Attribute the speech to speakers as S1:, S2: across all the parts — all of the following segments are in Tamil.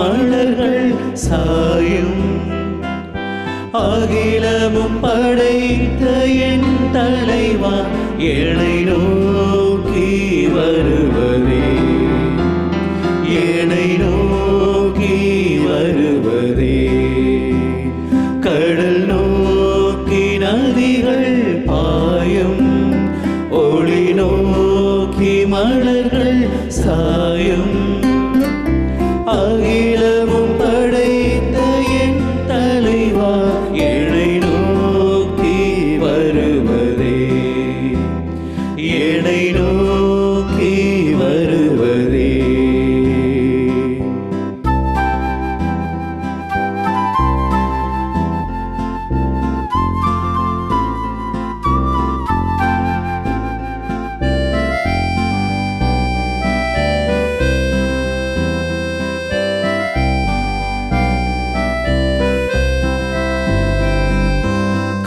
S1: மலர்கள் சாயும். அகிலமும் படைத்த என் தலைவா என்னை நோக்கி வருவதே, என்னை நோக்கி வருவதே. கடல் நோக்கி நதிகள் பாயும், ஒளி நோக்கி மலர்கள் சாயும். அகிலமும் படைத்த என் தலைவா என்னை நோக்கி வருவதே, என்னை நோக்கி வருவதே.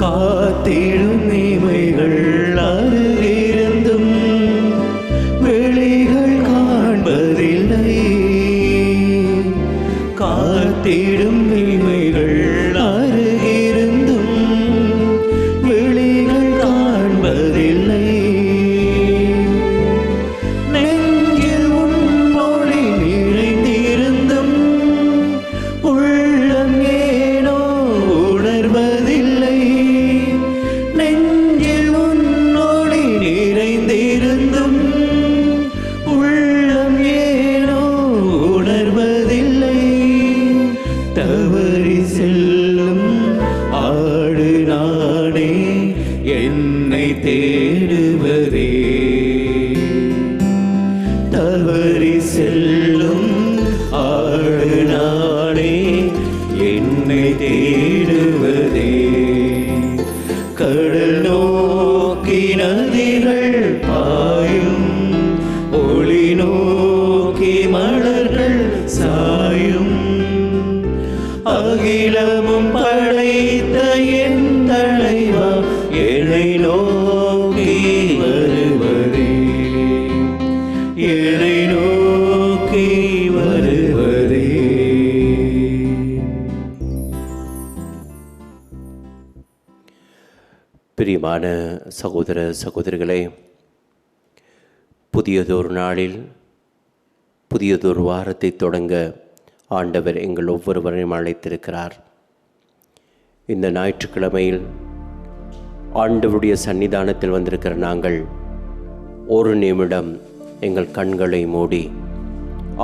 S1: காத்திடும் இமைகள் அருகிருந்தும் வெளிகள் காண்பதில்லை. காத்திடும் இமைகள் அருகிருந்தும் வெளிகள் காண்பதில்லை. நெஞ்சில் உன் மொழி நிறைந்திருந்தும் உள்ளம் ஏனோ உணர்வதில்லை. நெஞ்சில் உன்னோடி நிறைந்திருந்தும் உள்ளம் ஏனோ உணர்வதில்லை. தவறி செல்லும் ஆடு நானே என்னை தேடுவதே, தவறி செல்லும் ஆடு நானே என்னை தேடுவதே. கடல் நோக்கி நதிகள் பாயும், ஒளி நோக்கி மலர்கள் சாயும். அகிலமும் படைத்த என் தலைவா என்னை நோக்கி வருவதே, என்னை நோக்கி வருவதே. பிரியமான சகோதர சகோதரிகளே, புதியதொரு நாளில் புதியதொரு வாரத்தை தொடங்க ஆண்டவர் எங்கள் ஒவ்வொருவரையும் அழைத்திருக்கிறார். இந்த ஞாயிற்றுக்கிழமையில் ஆண்டவருடைய சன்னிதானத்தில் வந்திருக்கிற நாங்கள் ஒரு நிமிடம் எங்கள் கண்களை மூடி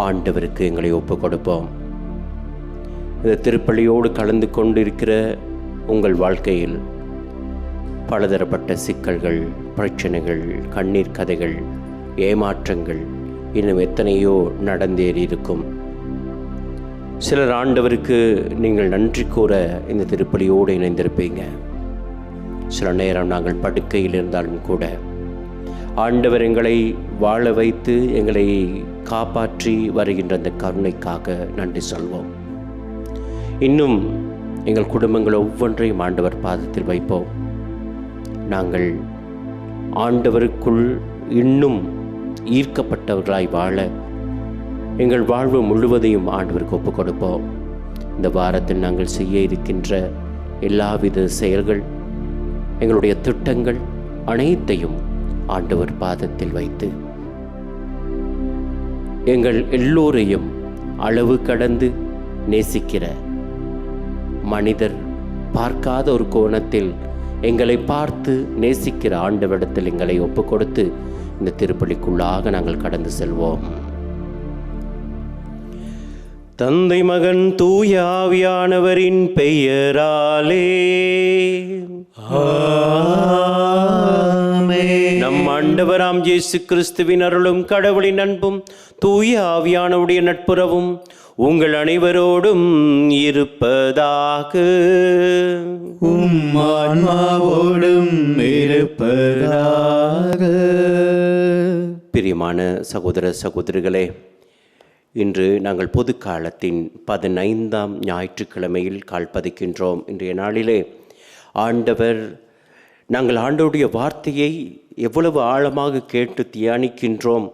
S1: ஆண்டவருக்கு எங்களை ஒப்புக் கொடுப்போம். இந்த திருப்பலியோடு கலந்து கொண்டிருக்கிற உங்கள் வாழ்க்கையில் பலதரப்பட்ட சிக்கல்கள், பிரச்சனைகள், கண்ணீர் கதைகள், ஏமாற்றங்கள் இன்னும் எத்தனையோ நடந்தேறி இருக்கும். சிலர் ஆண்டவருக்கு நீங்கள் நன்றி கூற இந்த திருப்பலியோடு இணைந்திருப்பீங்க. சில நேரம் நாங்கள் படுக்கையில் இருந்தாலும் கூட ஆண்டவர் எங்களை வாழ வைத்து எங்களை காப்பாற்றி வருகின்ற அந்த கருணைக்காக நன்றி சொல்வோம். இன்னும் எங்கள் குடும்பங்கள் ஒவ்வொன்றையும் ஆண்டவர் பாதத்தில் வைப்போம். நாங்கள் ஆண்டவருக்குள் இன்னும் ஈர்க்கப்பட்டவர்களாய் வாழ எங்கள் வாழ்வு முழுவதையும் ஆண்டவருக்கு ஒப்புக் கொடுப்போம். இந்த வாரத்தில் நாங்கள் செய்ய இருக்கின்ற எல்லாவித செயல்கள், எங்களுடைய திட்டங்கள் அனைத்தையும் ஆண்டவர் பாதத்தில் வைத்து எங்கள் எல்லோரையும் அளவு கடந்து நேசிக்கிற, மனிதர் பார்க்காத ஒரு கோணத்தில் எங்களை பார்த்து நேசிக்கிற ஆண்டவரிடத்தில் எங்களை ஒப்புக் கொடுத்து இந்த திருப்பலிக்குள்ளாக நாங்கள் கடந்து செல்வோம். தந்தை மகன் தூய ஆவியானவரின் பெயராலே ஆமென். நம் ஆண்டவராம் இயேசு கிறிஸ்துவின் அருளும் கடவுளின் அன்பும் தூய ஆவியானவருடைய நட்புறவும் உங்கள் அனைவரோடும் இருப்பதாக.
S2: ஆன்மாவோடும் இருப்பதாக.
S1: பிரியமான சகோதர சகோதரிகளே, இன்று நாங்கள் பொது காலத்தின் 15ஆம் ஞாயிற்றுக்கிழமையில் கால் பதிக்கின்றோம். இன்றைய நாளிலே ஆண்டவர், நாங்கள் ஆண்டவருடைய வார்த்தையை எவ்வளவு ஆழமாக கேட்டு தியானிக்கின்றோம்,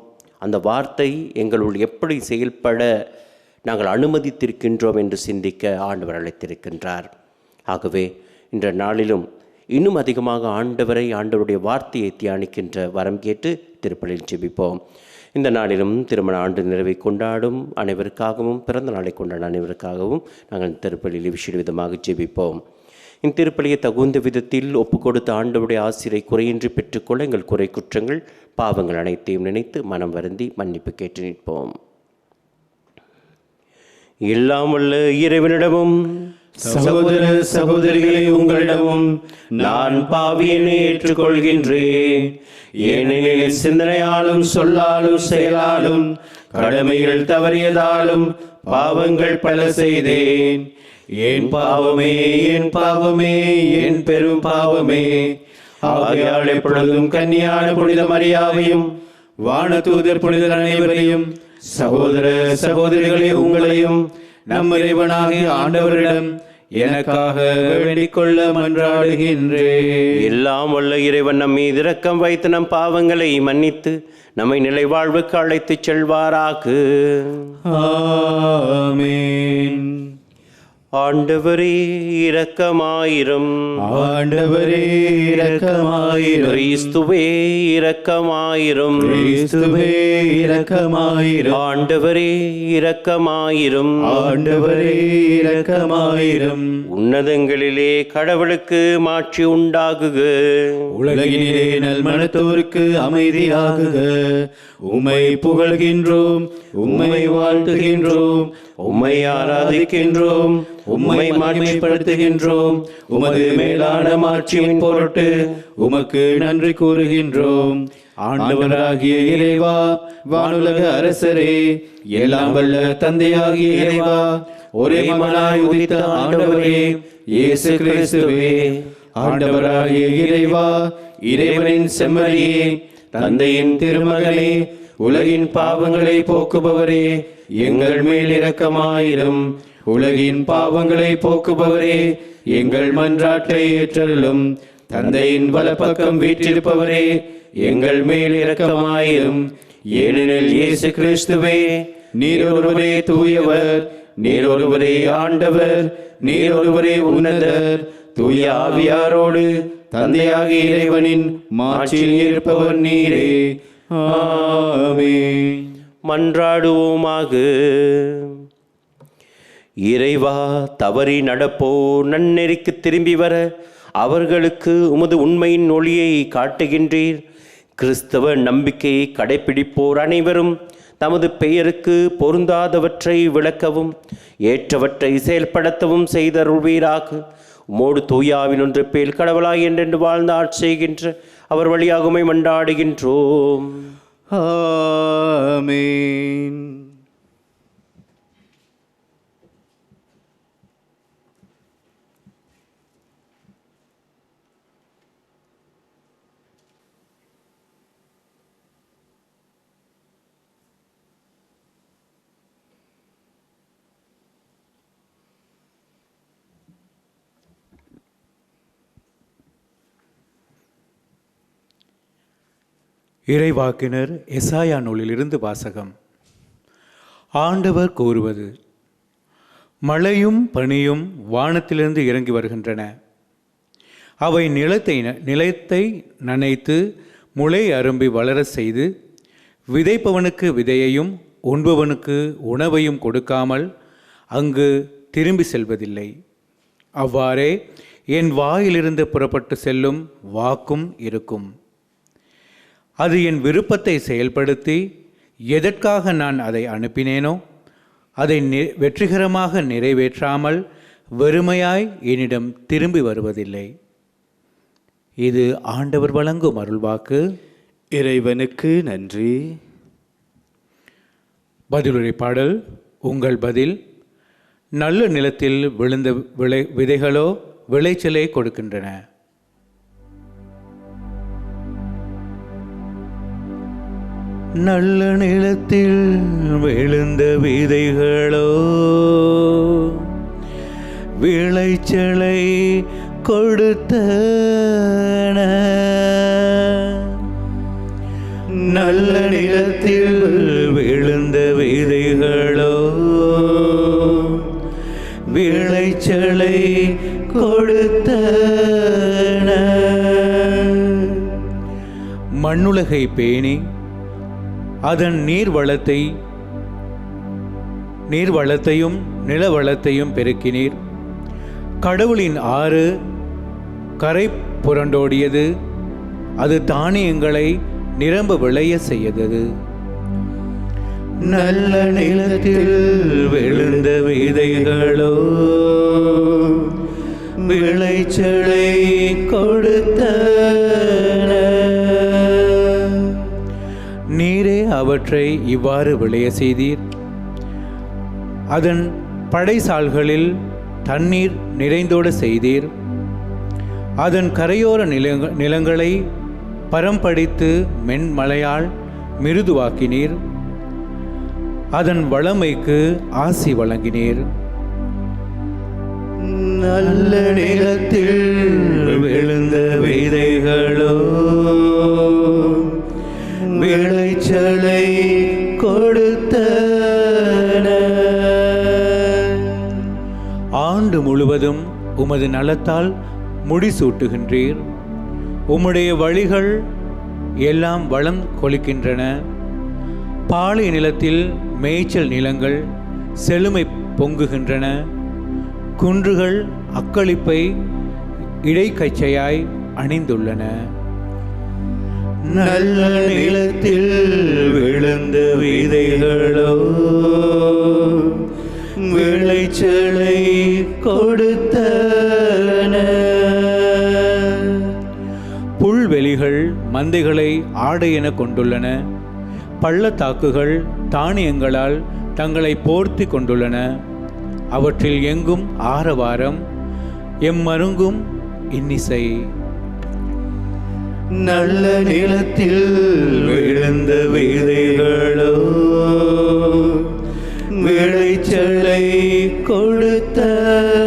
S1: அந்த வார்த்தை எங்களுள் எப்படி செயல்பட நாங்கள் அனுமதித்திருக்கின்றோம் என்று சிந்திக்க ஆண்டவர் அழைத்திருக்கின்றார். ஆகவே இன்ற நாளிலும் இன்னும் அதிகமாக ஆண்டவருடைய வார்த்தையை தியானிக்கின்ற வரம் கேட்டு திருப்பலியில் ஜெபிப்போம். இந்த நாளிலும் திருமண ஆண்டு நிறைவை கொண்டாடும் அனைவருக்காகவும், பிறந்த நாளை கொண்டாடும் அனைவருக்காகவும் நாங்கள் திருப்பலியில் விசேட விதமாக ஜெபிப்போம். இந்த திருப்பலியை தகுந்த விதத்தில் ஒப்புக்கொடுத்த ஆண்டவருடைய ஆசிரை குறையின்றி பெற்றுக்கொள்ள எங்கள் குறை குற்றங்கள் பாவங்கள் அனைத்தையும் நினைத்து மனம் வருந்தி மன்னிப்பு கேட்டு நிற்போம். எல்லாம் வல்ல இறைவனிடமும்
S2: சகோதர சகோதரிகளை உங்களிடமும் நான் பாவியனை ஏற்றுக்கொள்கின்றேன். ஏனெனில் சிந்தனையாலும் சொல்லாலும் செயலாலும் கடமைகள் தவறியதாலும் பாவங்கள் பல செய்தேன். என் பாவமே, என் பாவமே, என் பெரும் பாவமே. ஆகையால் எப்பொழுதும் கன்னியான புனித மரியாவையும் வானதூதர் புனிதர் அனைவரையும், சகோதர சகோதரிகளே உங்களையும் நம் இறைவனாகிய ஆண்டவரிடம் எனக்காக வேண்டிக் கொள்ள மன்றாடுகின்றேன்.
S1: எல்லாம் வல்ல இறைவன் நம் மீது இரக்கம் வைத்து நம் பாவங்களை மன்னித்து நம்மை நிலை வாழ்வுக்கு அழைத்துச் செல்வாராக.
S2: ஆமென்.
S1: ஆண்டவரே இரக்கமாயிரும்.
S2: ஆண்டவரே இரக்கமாயிரும்.
S1: கிறிஸ்துவே இரக்கமாயிரும்.
S2: கிறிஸ்துவே இரக்கமாயிரும்.
S1: ஆண்டவரே இரக்கமாயிரும்.
S2: ஆண்டவரே இரக்கமாயிரும்.
S1: உன்னதங்களிலே கடவுளுக்கு மாட்சி உண்டாகுக.
S2: உலகினிலே நல்மனத்தோருக்கு அமைதியாகுக. உம்மை புகழ்கின்றோம், உம்மை வாழ்த்துகின்றோம், உம்மை ஆராதிக்கின்றோம், உம்மை மகிமைப்படுத்துகின்றோம். உமது மேலான மாட்சியின் பொருட்டு உமக்கு நன்றி கூறுகின்றோம். ஆண்டவராகிய இறைவா, வானுலக அரசரே, எல்லாம் வல்ல தந்தையாகிய இறைவா, ஒரே மகனாய் உதித்த ஆண்டவரே இயேசு கிறிஸ்துவே, ஆண்டவராகிய இறைவா, இறைவனின் செம்மறியே, தந்தையின் திருமகனே, உலகின் பாவங்களை போக்குபவரே, எங்கள் மேல் இரக்கமாயிரும். உலகின் பாவங்களை போக்குபவரே, எங்கள் மன்றாட்டை ஏற்றருளும். தந்தையின் வலப்பக்கம் வீற்றிருப்பவரே, எங்கள் மேல் இரக்கமாயிரும். ஏனெனில் இயேசு கிறிஸ்துவே, நீர் ஒருவரே தூயவர், நீர் ஒருவரே ஆண்டவர், நீர் ஒருவரே உன்னதர். தூய ஆவியாரோடு தந்தையாகிய இறைவனின் மாட்சியில் இருப்பவர் நீரே. ஆமென்.
S1: மன்றாடுவோமாக. இறைவா, தவறி நடப்போர் நன்னெறிக்கு திரும்பி வர அவர்களுக்கு உமது உண்மையின் ஒளியை காட்டுகின்றீர். கிறிஸ்தவ நம்பிக்கையை கடைப்பிடிப்போர் அனைவரும் தமது பெயருக்கு பொருந்தாதவற்றை விளக்கவும் ஏற்றவற்றை செயல்படுத்தவும் செய்தருள்வீராக. உமோடு தூயாவின் ஒன்று பேல் கடவுளாய் என்றென்று வாழ்ந்து ஆட்சி செய்கின்ற அவர் வழியாக உம்மை மன்றாடுகின்றோம்.
S2: ஆமென்.
S3: இறைவாக்கினர் எசாயா நூலிலிருந்து வாசகம். ஆண்டவர் கூறுவது: மழையும் பனியும் வானத்திலிருந்து இறங்கி வருகின்றன. அவை நிலத்தை நனைத்து முளை அரும்பி வளர செய்து, விதைப்பவனுக்கு விதையையும் உண்பவனுக்கு உணவையும் கொடுக்காமல் அங்கு திரும்பி செல்வதில்லை. அவ்வாறே என் வாயிலிருந்து புறப்பட்டு செல்லும் வாக்கும் இருக்கும். அது என் விருப்பத்தை செயல்படுத்தி எதற்காக நான் அதை அனுப்பினேனோ அதை வெற்றிகரமாக நிறைவேற்றாமல் வெறுமையாய் என்னிடம் திரும்பி வருவதில்லை. இது ஆண்டவர் வழங்கும் அருள்வாக்கு.
S2: இறைவனுக்கு நன்றி.
S3: பதிலுரை பாடல். உங்கள் பதில்: நல்ல நிலத்தில் விழுந்த விதைகளோ விளைச்சலை கொடுக்கின்றன. நல்ல நிலத்தில் விழுந்த விதைகளோ விளைச்சலை கொடுத்தன. நல்ல நிலத்தில் விழுந்த விதைகளோ விளைச்சலை கொடுத்தன.
S2: மண்ணுலகை பேணி அதன் நீர்வளத்தையும் நிலவளத்தையும் பெருக்கினீர். கடவுளின் ஆறு கரை புரண்டோடியது, அது தானியங்களை நிரம்ப விளைய செய்தது.
S3: நல்ல நிலத்தில் விழுந்த விதைகளோ விளைச்சலை கொடுத்தன.
S2: நீரே அவற்றை இவ்வாறு விளைய செய்தீர். அதன் படைசால்களில் தண்ணீர் நிறைந்தோட செய்தீர். அதன் கரையோர நிலங்களை பரம்படித்து மென்மலையால் மிருதுவாக்கினீர். அதன் வளமைக்கு ஆசி வழங்கினீர்.
S3: நல்ல நிலத்தில் விழுந்த விதைகளோ விளைச்சலை கொடுத்தன.
S2: ஆண்டு முழுவதும் உமது நலத்தால் முடிசூட்டுகின்றீர். உம்முடைய வழிகள் எல்லாம் வளம் கொளிக்கின்றன. பாலை நிலத்தில் மேய்ச்சல் நிலங்கள் செழுமை பொங்குகின்றன. குன்றுகள் அக்களிப்பை இடைக்கச்சையாய் அணிந்துள்ளன.
S3: நல்ல நிலத்தில் விழுந்த விதைகளோ விளைச்சலை கொடுத்தன.
S2: புல்வெளிகள் மந்தைகளை ஆடையென கொண்டுள்ளன. பள்ளத்தாக்குகள் தானியங்களால் தங்களை போர்த்தி கொண்டுள்ளன. அவற்றில் எங்கும் ஆரவாரம், எம்மருங்கும் இன்னிசை.
S3: நல்ல நிலத்தில் விழுந்த விதைகளோ விளைச்சலை கொடுத்தன.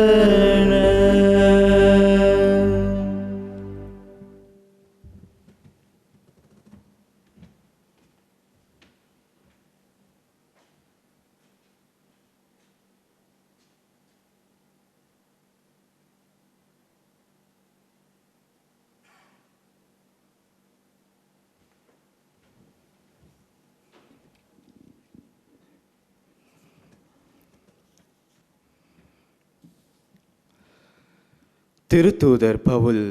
S2: திருத்தூதர் பவுல்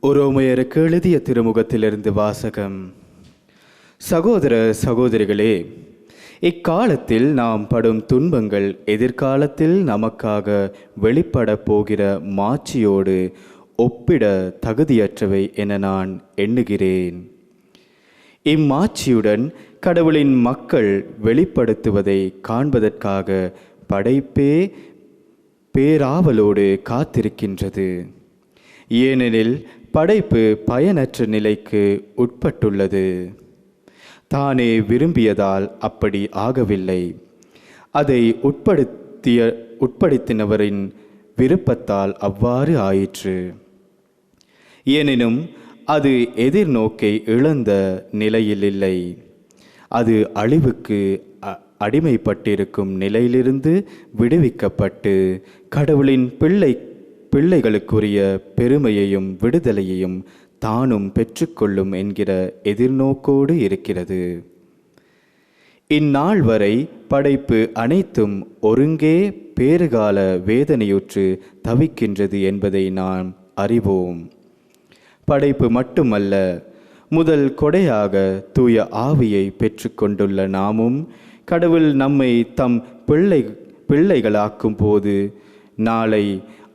S2: உரோமையருக்கு எழுதிய திருமுகத்திலிருந்து வாசகம். சகோதர சகோதரிகளே, இக்காலத்தில் நாம் படும் துன்பங்கள் எதிர்காலத்தில் நமக்காக வெளிப்பட போகிற மாட்சியோடு ஒப்பிட தகுதியற்றவை என நான் எண்ணுகிறேன். இம்மாட்சியுடன் கடவுளின் மக்கள் வெளிப்படுத்துவதை காண்பதற்காக படைப்பே பேராவலோடு காத்திருக்கின்றது. ஏனெனில் படைப்பு பயனற்ற நிலைக்கு உட்பட்டுள்ளது. தானே விரும்பியதால் அப்படி ஆகவில்லை. அதை உட்படுத்தினவரின் விருப்பத்தால் அவ்வாறு ஆயிற்று. எனினும் அது எதிர்நோக்கை இழந்த நிலையில் இல்லை. அது அழிவுக்கு அடிமைப்பட்டிருக்கும் நிலையிலிருந்து விடுவிக்கப்பட்டு கடவுளின் பிள்ளைகளுக்குரிய பெருமையையும் விடுதலையையும் தானும் பெற்றுக்கொள்ளும் என்கிற எதிர்நோக்கோடு இருக்கிறது. இந்நாள் வரை படைப்பு அனைத்தும் ஒருங்கே பேறுகால வேதனையுற்று தவிக்கின்றது என்பதை நாம் அறிவோம். படைப்பு மட்டுமல்ல, முதல் கொடையாக தூய ஆவியை பெற்றுக்கொண்டுள்ள நாமும் கடவுள் நம்மை தம் பிள்ளைகளாக்கும் போது நாளை,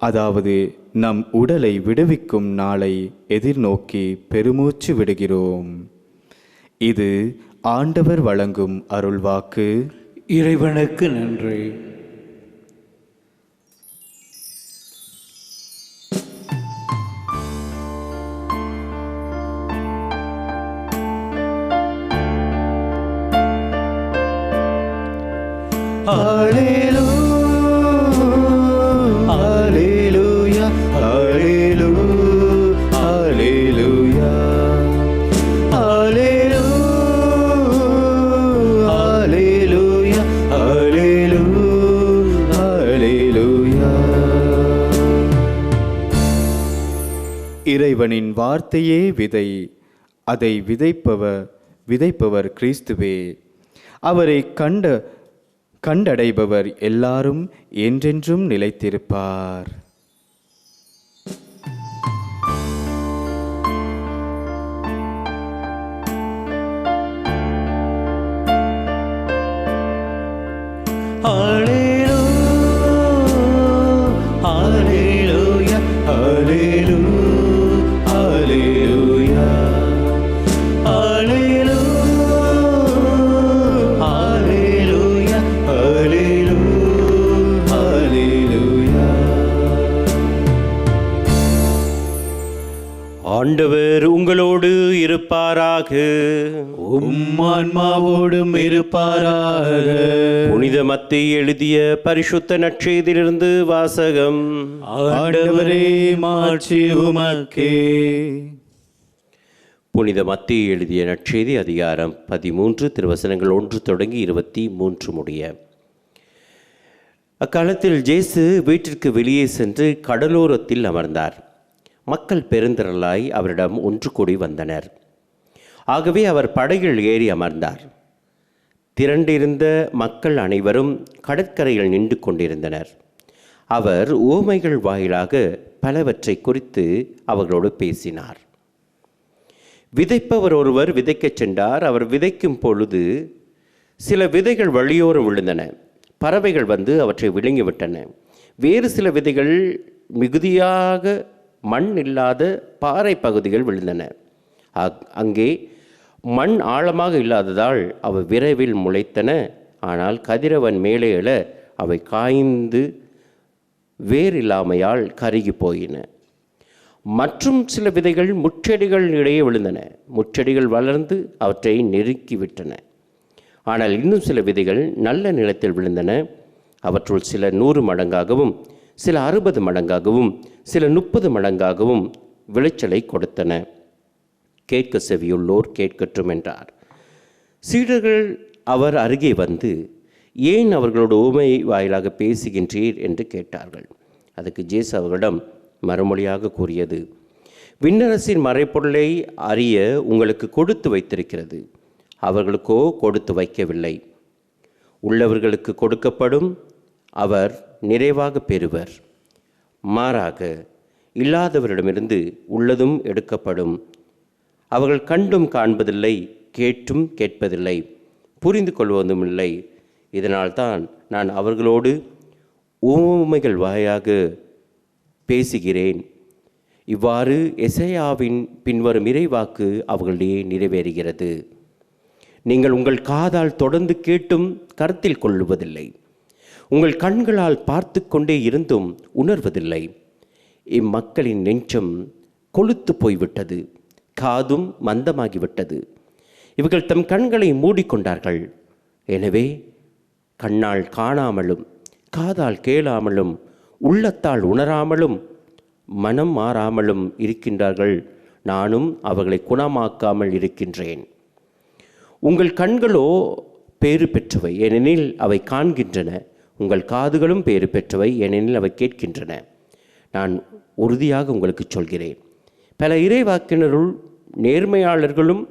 S2: அதாவது நம் உடலை விடுவிக்கும் நாளை எதிர்நோக்கி பெருமூச்சு விடுகிறோம். இது ஆண்டவர் வழங்கும் அருள்வாக்கு. இறைவனுக்கு நன்றி.
S3: Alleluia, Alleluia, Alleluia, Alleluia, Alleluia, Alleluia.
S2: இறைவனின் வார்த்தையே விதை, அதை விதைப்பவர் கிறிஸ்துவே. அவரை கண்டடைபவர் எல்லாரும் என்றென்றும் நிலைத்திருப்பார்.
S1: ஆண்டவர் உங்களோடு இருப்பாராக.
S3: உம்மான்மாவோடும் இருப்பாராக.
S1: புனித மத்தேயு எழுதிய பரிசுத்த நற்செய்தியிலிருந்து வாசகம்.
S3: ஆண்டவரே மாட்சி உமக்கே.
S1: புனித மத்தேயு எழுதிய நற்செய்தி அதிகாரம் 13 திருவசனங்கள் 1 தொடங்கி 23 முடிய. அக்காலத்தில் இயேசு வீட்டிற்கு வெளியே சென்று கடலோரத்தில் அமர்ந்தார். மக்கள் பெருந்திரளாய் அவரிடம் ஒன்று கூடி வந்தனர். ஆகவே அவர் படகில் ஏறி அமர்ந்தார். திரண்டிருந்த மக்கள் அனைவரும் கடற்கரையில் நின்று கொண்டிருந்தனர். அவர் உவமைகள் வாயிலாக பலவற்றை குறித்து அவர்களோடு பேசினார். விதைப்பவர் ஒருவர் விதைக்கச் சென்றார். அவர் விதைக்கும் பொழுது சில விதைகள் வழியோரம் விழுந்தன. பறவைகள் வந்து அவற்றை விழுங்கிவிட்டன. வேறு சில விதைகள் மிகுதியாக மண் இல்லாத பாறை பகுதிகள் விழுந்தன. அங்கே மண் ஆழமாக இல்லாததால் அவை விரைவில் முளைத்தன. ஆனால் கதிரவன் மேலே எழ அவை காய்ந்து வேறில்லாமையால் கருகி போயின. மற்றும் சில விதைகள் முட்செடிகள் இடையே விழுந்தன. முட்செடிகள் வளர்ந்து அவற்றை நெருக்கிவிட்டன. ஆனால் இன்னும் சில விதைகள் நல்ல நிலத்தில் விழுந்தன. அவற்றுள் சில 100 மடங்காகவும், சில 60 மடங்காகவும், சில 30 மடங்காகவும் விளைச்சலை கொடுத்தன. கேட்க செவியுள்ளோர் கேட்கட்டும் என்றார். சீடர்கள் அவர் அருகே வந்து, ஏன் அவர்களோட உவமை வாயிலாக பேசுகின்றீர் என்று கேட்டார்கள். அதுக்கு இயேசு அவர்களிடம் மறுமொழியாக கூறியது, விண்ணரசின் மறைப்பொருளை அறிய உங்களுக்கு கொடுத்து வைத்திருக்கிறது, அவர்களுக்கோ கொடுத்து வைக்கவில்லை. உள்ளவர்களுக்கு கொடுக்கப்படும், அவர் நிறைவாக பெறுவர். மாறாக இல்லாதவரிடமிருந்து உள்ளதும் எடுக்கப்படும். அவர்கள் கண்டும் காண்பதில்லை, கேட்டும் கேட்பதில்லை, புரிந்து கொள்வதும் இல்லை. இதனால்தான் நான் அவர்களோடு உவமைகள் வாயாக பேசுகிறேன். இவ்வாறு எசையாவின் பின்வரும் இறைவாக்கு அவர்களிடையே நிறைவேறுகிறது. நீங்கள் உங்கள் காதால் தொடர்ந்து கேட்டும் கருத்தில் கொள்ளுவதில்லை, உங்கள் கண்களால் பார்த்து கொண்டே இருந்தும் உணர்வதில்லை. இம்மக்களின் நெஞ்சம் கொழுத்து போய்விட்டது, காதும் மந்தமாகிவிட்டது. இவர்கள் தம் கண்களை மூடிக்கொண்டார்கள். எனவே கண்ணால் காணாமலும், காதால் கேளாமலும், உள்ளத்தால் உணராமலும், மனம் மாறாமலும் இருக்கின்றார்கள். நானும் அவர்களை குணமாக்காமல் இருக்கின்றேன். உங்கள் கண்களோ பேறு பெற்றவை, ஏனெனில் அவை காண்கின்றன. உங்கள் காதுகளும் பேறு பெற்றவை, ஏனெனில் அவை கேட்கின்றன. நான் உறுதியாக உங்களுக்கு சொல்கிறேன், பல இறைவாக்கினருள் நேர்மையாளர்களும்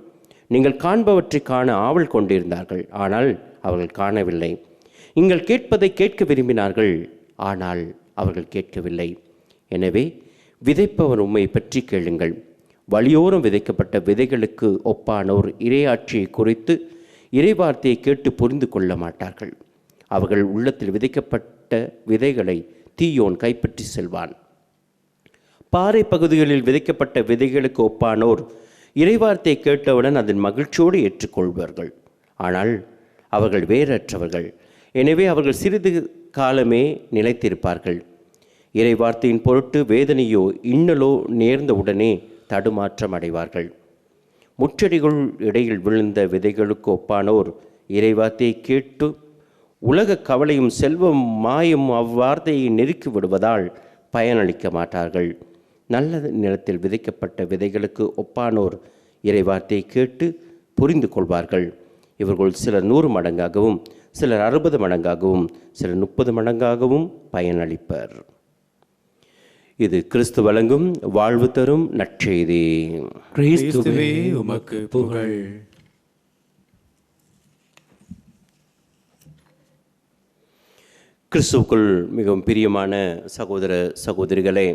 S1: நீங்கள் காண்பவற்றை காண ஆவல் கொண்டிருந்தார்கள், ஆனால் அவர்கள் காணவில்லை. நீங்கள் கேட்பதை கேட்க விரும்பினார்கள், ஆனால் அவர்கள் கேட்கவில்லை. எனவே விதைப்பவர் உம்மை பற்றி கேளுங்கள். வழியோரம் விதைக்கப்பட்ட விதைகளுக்கு ஒப்பானோர் இறையாட்சியை குறித்து இறைவார்த்தையை கேட்டு புரிந்து கொள்ள மாட்டார்கள். அவர்கள் உள்ளத்தில் விதைக்கப்பட்ட விதைகளை தீயோன் கைப்பற்றி செல்வான். பாறை பகுதிகளில் விதைக்கப்பட்ட விதைகளுக்கு ஒப்பானோர் இறைவார்த்தையை கேட்டவுடன் அதன் மகிழ்ச்சியோடு ஏற்றுக்கொள்வார்கள். ஆனால் அவர்கள் வேறற்றவர்கள். எனவே அவர்கள் சிறிது காலமே நிலைத்திருப்பார்கள். இறைவார்த்தையின் பொருட்டு வேதனையோ இன்னலோ நேர்ந்தவுடனே தடுமாற்றம் அடைவார்கள். முச்செடிகள் இடையில் விழுந்த விதைகளுக்கு ஒப்பானோர் இறைவார்த்தையை கேட்டு உலக கவலையும் செல்வம் மாயும் அவ்வார்த்தையை நெருக்கி விடுவதால் பயனளிக்க மாட்டார்கள். நல்ல நிலத்தில் விதைக்கப்பட்ட விதைகளுக்கு ஒப்பானோர் இறைவார்த்தையை கேட்டு புரிந்து கொள்வார்கள். இவர்கள் சிலர் 100 மடங்காகவும், சிலர் 60 மடங்காகவும், சிலர் 30 மடங்காகவும் பயனளிப்பர். இது கிறிஸ்து வழங்கும் வாழ்வு தரும் நற்செய்தி.
S3: கிறிஸ்துவே உமக்கு புகழ்.
S1: கிறிஸ்துவுக்குள் மிகவும் பிரியமான சகோதர சகோதரிகளே,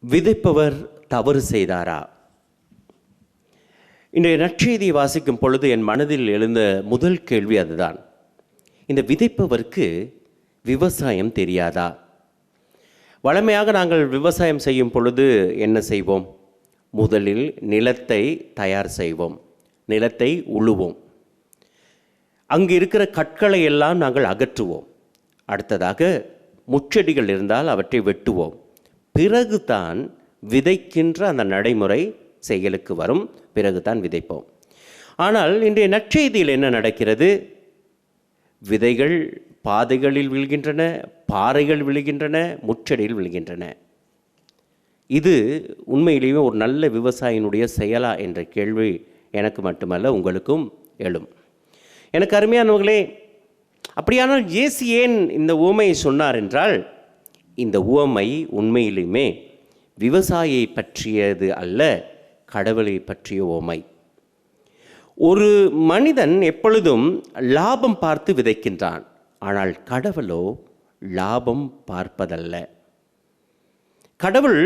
S1: விதைப்பவர் தவறு செய்தாரா? இன்றைய நற்செய்தியை வாசிக்கும் பொழுது என் மனதில் எழுந்த முதல் கேள்வி அதுதான். இந்த விதைப்பவருக்கு விவசாயம் தெரியாதா? வழமையாக நாங்கள் விவசாயம் செய்யும் பொழுது என்ன செய்வோம்? முதலில் நிலத்தை தயார் செய்வோம், நிலத்தை உழுவோம், அங்கு இருக்கிற கற்களை எல்லாம் நாங்கள் அகற்றுவோம். அடுத்ததாக முச்செடிகள் இருந்தால் அவற்றை வெட்டுவோம். பிறகுதான் விதைக்கின்ற அந்த நடைமுறை செயலுக்கு வரும். பிறகுதான் விதைப்போம். ஆனால் இன்றைய நற்செய்தியில் என்ன நடக்கிறது? விதைகள் பாதைகளில் விழுகின்றன, பாறைகள் விழுகின்றன, முச்செடியில் விழுகின்றன. இது உண்மையிலேயே ஒரு நல்ல விவசாயினுடைய செயலா என்ற கேள்வி எனக்கு மட்டுமல்ல உங்களுக்கும் எழும். எனக்கு அருமையானவர்களே, அப்படியானால் இயேசு ஏன் இந்த உவமையை சொன்னார் என்றால், இந்த உவமை உண்மையிலுமே விவசாயியை பற்றியது அல்ல, கடவுளை பற்றிய உவமை. ஒரு மனிதன் எப்பொழுதும் லாபம் பார்த்து விதைக்கின்றான், ஆனால் கடவுளோ லாபம் பார்ப்பதல்ல. கடவுள்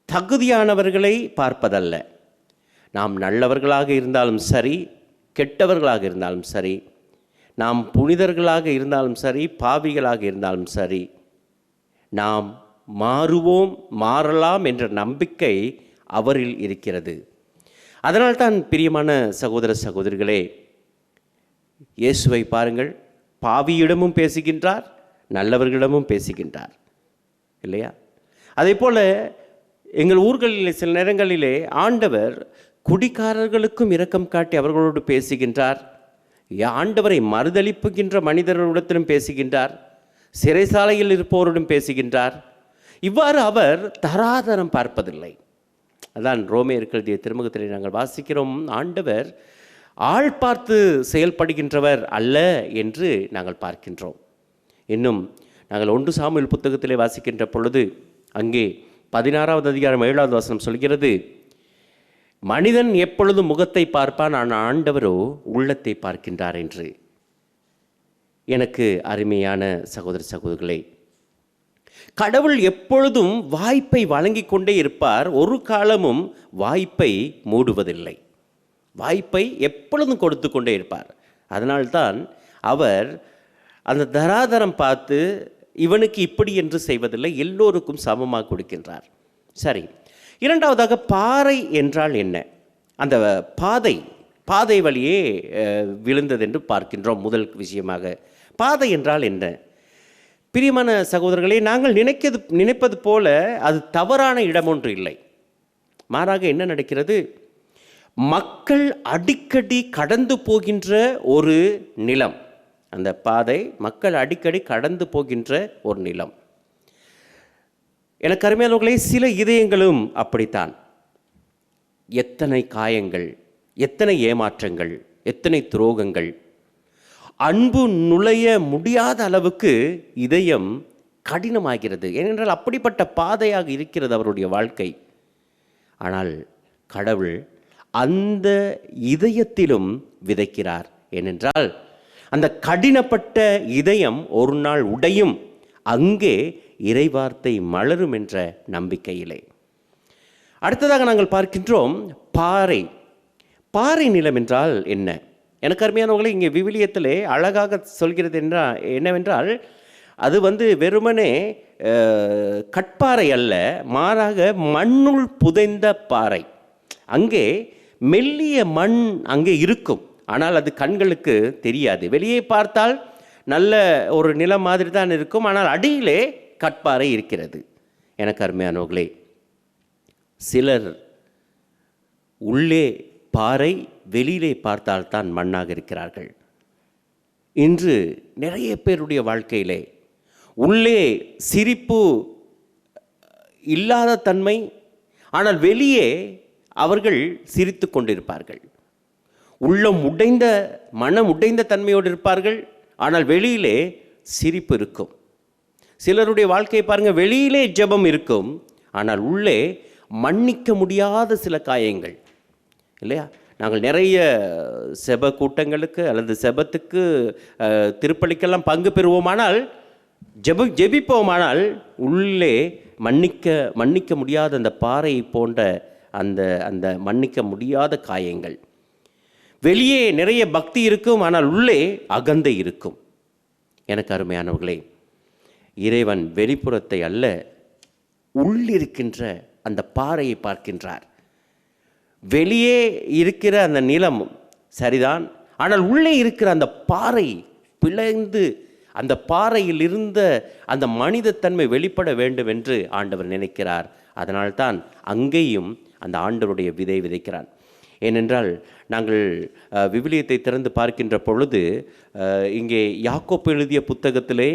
S1: தகுதியானவர்களை பார்ப்பதல்ல. நாம் நல்லவர்களாக இருந்தாலும் சரி, கெட்டவர்களாக இருந்தாலும் சரி, நாம் புனிதர்களாக இருந்தாலும் சரி, பாவிகளாக இருந்தாலும் சரி, நாம் மாறுவோம், மாறலாம் என்ற நம்பிக்கை அவரில் இருக்கிறது. அதனால்தான் பிரியமான சகோதர சகோதரிகளே, இயேசுவை பாருங்கள், பாவியிடமும் பேசுகின்றார், நல்லவர்களிடமும் பேசுகின்றார், இல்லையா? அதே போல் எங்கள் ஊர்களில் சில நேரங்களிலே ஆண்டவர் குடிகாரர்களுக்கும் இரக்கம் காட்டி அவர்களோடு பேசுகின்றார். ஆண்டவரை மறுதளிப்புகின்ற மனிதர்களிடத்திலும் பேசுகின்றார், சிறைசாலையில் இருப்பவருடன் பேசுகின்றார். இவ்வாறு அவர் தராதரம் பார்ப்பதில்லை. அதான் ரோமேயருக்கு எழுதிய திருமுகத்திலே நாங்கள் வாசிக்கிறோம், ஆண்டவர் ஆள் பார்த்து செயல்படுகின்றவர் அல்ல என்று நாங்கள் பார்க்கின்றோம். இன்னும் நாங்கள் 1 சாமுவேல் புத்தகத்திலே வாசிக்கின்ற பொழுது அங்கே 16வது அதிகாரம் 7வது வசனம் சொல்கிறது, மனிதன் எப்பொழுதும் முகத்தை பார்ப்பான், ஆனால் ஆண்டவரோ உள்ளத்தை பார்க்கின்றார் என்று. எனக்கு அருமையான சகோதர சகோதரிகளே, கடவுள் எப்பொழுதும் வாய்ப்பை வழங்கி கொண்டே இருப்பார், ஒரு காலமும் வாய்ப்பை மூடுவதில்லை. வாய்ப்பை எப்பொழுதும் கொடுத்து கொண்டே இருப்பார். அதனால்தான் அவர் அந்த தராதரம் பார்த்து இவனுக்கு இப்படி என்று செய்வதில்லை, எல்லோருக்கும் சமமாக கொடுக்கின்றார். சரி, இரண்டாவதாக பாறை என்றால் என்ன? அந்த பாதை வழியே விழுந்தது என்று பார்க்கின்றோம். முதல் விஷயமாக பாதை என்றால் என்ன? பிரியமான சகோதரர்களே, நாங்கள் நினைப்பது போல அது தவறான இடம் ஒன்று இல்லை. மாறாக என்ன நடக்கிறது? மக்கள் அடிக்கடி கடந்து போகின்ற ஒரு நிலம். அந்த பாதை மக்கள் அடிக்கடி கடந்து போகின்ற ஒரு நிலம். எனக்கு அருமையானவர்களே, சில இதயங்களும் அப்படித்தான். எத்தனை காயங்கள், எத்தனை ஏமாற்றங்கள், எத்தனை துரோகங்கள், அன்பு நுழைய முடியாத அளவுக்கு இதயம் கடினமாகிறது. ஏனென்றால் அப்படிப்பட்ட பாதையாக இருக்கிறது அவருடைய வாழ்க்கை. ஆனால் கடவுள் அந்த இதயத்திலும் விதைக்கிறார். ஏனென்றால் அந்த கடினப்பட்ட இதயம் ஒரு நாள் உடையும், அங்கே இறைவார்த்தை மலரும் என்ற நம்பிக்கையிலே. அடுத்ததாக நாங்கள் பார்க்கின்றோம் பாறை நிலம் என்றால் என்ன? எனக்கு அருமையானவர்களே, இங்கே விவிலியத்திலே அழகாக சொல்கிறது என்னவென்றால், அது வெறுமனே கட்பாறை அல்ல, மாறாக மண்ணுள் புதைந்த பாறை. அங்கே மெல்லிய மண் அங்கே இருக்கும், ஆனால் அது கண்களுக்கு தெரியாது. வெளியே பார்த்தால் நல்ல ஒரு நிலம் மாதிரி தான் இருக்கும், ஆனால் அடியிலே கட்பாறை இருக்கிறது. எனக்கு அருமையானவர்களே, சிலர் உள்ளே பாறை, வெளியிலே பார்த்தால்தான் மண்ணாக இருக்கிறார்கள். இன்று நிறைய பேருடைய வாழ்க்கையிலே உள்ளே சிரிப்பு இல்லாத தன்மை, ஆனால் வெளியே அவர்கள் சிரித்து கொண்டிருப்பார்கள். உள்ளம் உடைந்த, மனம் உடைந்த தன்மையோடு இருப்பார்கள், ஆனால் வெளியிலே சிரிப்பு இருக்கும். சிலருடைய வாழ்க்கையை பாருங்கள், வெளியிலே ஜெபம் இருக்கும், ஆனால் உள்ளே மன்னிக்க முடியாத சில காயங்கள் இல்லையா? நாங்கள் நிறைய செப கூட்டங்களுக்கு அல்லது செபத்துக்கு திருப்பலிக்கெல்லாம் பங்கு பெறுவோமானால், ஜெபிப்போமானால் உள்ளே மன்னிக்க முடியாத அந்த பாறை போன்ற அந்த அந்த மன்னிக்க முடியாத காயங்கள். வெளியே நிறைய பக்தி இருக்கும், ஆனால் உள்ளே அகந்தை இருக்கும். எனக்கு அருமையானவர்களே, இறைவன் வெளிப்புறத்தை அல்ல, உள்ளிருக்கின்ற அந்த பாறையை பார்க்கின்றார். வெளியே இருக்கிற அந்த நிலம் சரிதான், ஆனால் உள்ளே இருக்கிற அந்த பாறை பிளந்து அந்த பாறையில் இருந்த அந்த மனிதத்தன்மை வெளிப்பட வேண்டும் என்று ஆண்டவர் நினைக்கிறார். அதனால்தான் அங்கேயும் அந்த ஆண்டவருடைய விதை விதைக்கிறான். ஏனென்றால் நாங்கள் விவிலியத்தை திறந்து பார்க்கின்ற பொழுது இங்கே யாக்கோப்பு எழுதிய புத்தகத்திலே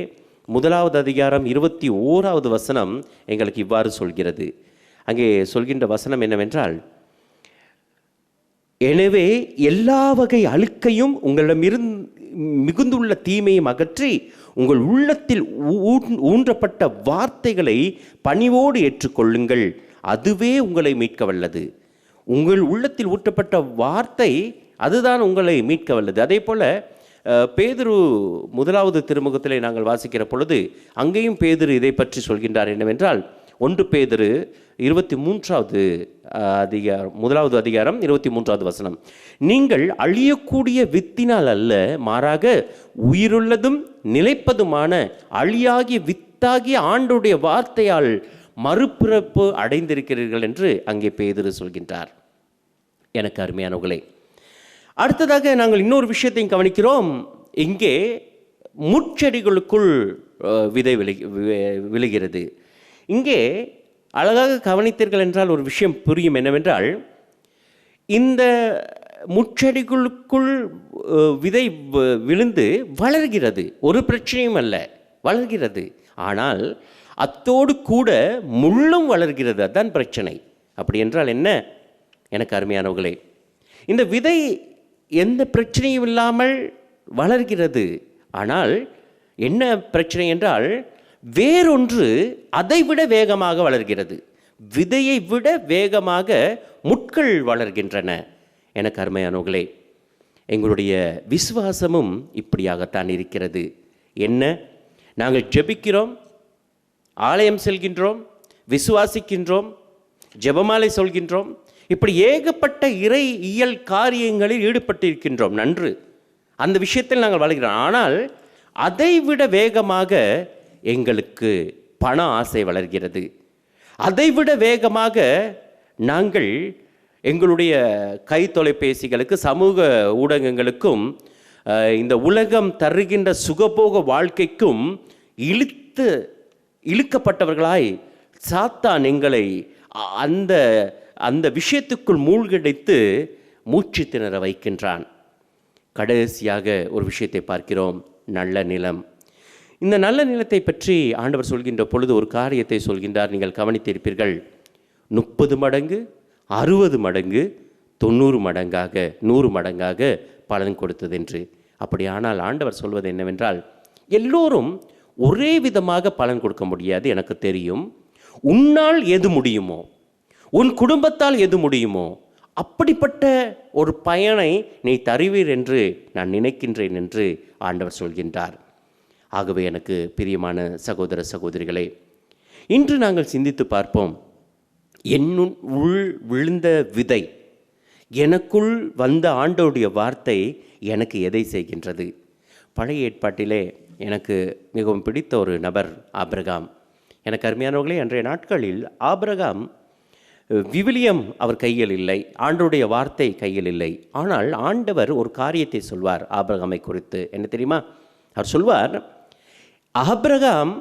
S1: 1வது அதிகாரம் 21வது வசனம் எங்களுக்கு இவ்வாறு சொல்கிறது. அங்கே சொல்கின்ற வசனம் என்னவென்றால், எனவே எல்லா வகை அழுக்கையும் உங்களிடமிருந்து மிகுந்துள்ள தீமையும் அகற்றி உங்கள் உள்ளத்தில் ஊன்றப்பட்ட வார்த்தைகளை பணிவோடு ஏற்றுக்கொள்ளுங்கள், அதுவே உங்களை மீட்க வல்லது. உங்கள் உள்ளத்தில் ஊற்றப்பட்ட வார்த்தை அதுதான் உங்களை மீட்க வல்லது. அதே போல் பேதுரு 1வது திருமுகத்திலே நாங்கள் வாசிக்கிற பொழுது அங்கேயும் பேதுரு இதை பற்றி சொல்கின்றார். என்னவென்றால் 1 பேதுரு 23வது அதிகாரம் 1வது அதிகாரம் 23வது வசனம், நீங்கள் அழியக்கூடிய வித்தினால் அல்ல, மாறாக உயிருள்ளதும் நிலைப்பதுமான அழியாகிய வித்தாகிய ஆண்டவருடைய வார்த்தையால் மறுபிறப்பு அடைந்திருக்கிறீர்கள் என்று அங்கே பேதுரு சொல்கின்றார். எனக்கு அருமையானவர்களே, அடுத்ததாக நாங்கள் இன்னொரு விஷயத்தையும் கவனிக்கிறோம். இங்கே முட்செடிகளுக்குள் விதை விழுகிறது. இங்கே அழகாக கவனித்தீர்கள் என்றால் ஒரு விஷயம் புரியும். என்னவென்றால், இந்த முட்செடிகளுக்குள் விதை விழுந்து வளர்கிறது, ஒரு பிரச்சனையும் அல்ல, வளர்கிறது. ஆனால் அத்தோடு கூட முள்ளும் வளர்கிறது, அதுதான் பிரச்சனை. அப்படி என்றால் என்ன? எனக்கு அருமையானவர்களே, இந்த விதை எந்த பிரச்சனையும் இல்லாமல் வளர்கிறது. ஆனால் என்ன பிரச்சனை என்றால், வேறொன்று அதைவிட வேகமாக வளர்கிறது. விதையை விட வேகமாக முட்கள் வளர்கின்றன. எனக்கு அருமையானவர்களே, எங்களுடைய விசுவாசமும் இப்படியாகத்தான் இருக்கிறது. என்ன? நாங்கள் ஜெபிக்கிறோம், ஆலயம் செல்கின்றோம், விசுவாசிக்கின்றோம், ஜெபமாலை சொல்கின்றோம், இப்படி ஏகப்பட்ட இறை இயல் காரியங்களில் ஈடுபட்டிருக்கின்றோம். நன்று, அந்த விஷயத்தில் நாங்கள் வளர்கிறோம். ஆனால் அதைவிட வேகமாக எங்களுக்கு பண ஆசை வளர்கிறது. அதைவிட வேகமாக நாங்கள் எங்களுடைய கை தொலைபேசிகளுக்கு, சமூக ஊடகங்களுக்கும், இந்த உலகம் தருகின்ற சுகபோக வாழ்க்கைக்கும் இழுக்கப்பட்டவர்களாய் சாத்தான் எங்களை அந்த அந்த விஷயத்துக்குள் மூழ்கடித்து மூச்சு திணற வைக்கின்றான். கடைசியாக ஒரு விஷயத்தை பார்க்கிறோம், நல்ல நிலம். இந்த நல்ல நிலத்தை பற்றி ஆண்டவர் சொல்கின்ற பொழுது ஒரு காரியத்தை சொல்கின்றார். நீங்கள் கவனித்திருப்பீர்கள், 30 மடங்கு, 60 மடங்கு, 90 மடங்காக, 100 மடங்காக பலன் கொடுத்தது என்று. அப்படியானால் ஆண்டவர் சொல்வது என்னவென்றால், எல்லோரும் ஒரே விதமாக பலன் கொடுக்க முடியாது, எனக்கு தெரியும். உன்னால் எது முடியுமோ, உன் குடும்பத்தால் எது முடியுமோ, அப்படிப்பட்ட ஒரு பயனை நீ தருவீர் என்று நான் நினைக்கின்றேன் என்று ஆண்டவர் சொல்கின்றார். ஆகவே எனக்கு பிரியமான சகோதர சகோதரிகளே, இன்று நாங்கள் சிந்தித்து பார்ப்போம். என்னுள் விழுந்த விதை, எனக்குள் வந்த ஆண்டவருடைய வார்த்தை எனக்கு எதை செய்கின்றது? பழைய ஏற்பாட்டிலே எனக்கு மிகவும் பிடித்த ஒரு நபர் ஆபிரகாம். எனக்கு அருமையானவர்களே, அன்றைய நாட்களில் ஆபிரகாம் விவிலியம் அவர் கையில் இல்லை, ஆண்டவருடைய வார்த்தை கையில் இல்லை. ஆனால் ஆண்டவர் ஒரு காரியத்தை சொல்வார் ஆபிரகாமை குறித்து. என்ன தெரியுமா? அவர் சொல்வார், ஆபிரகாம்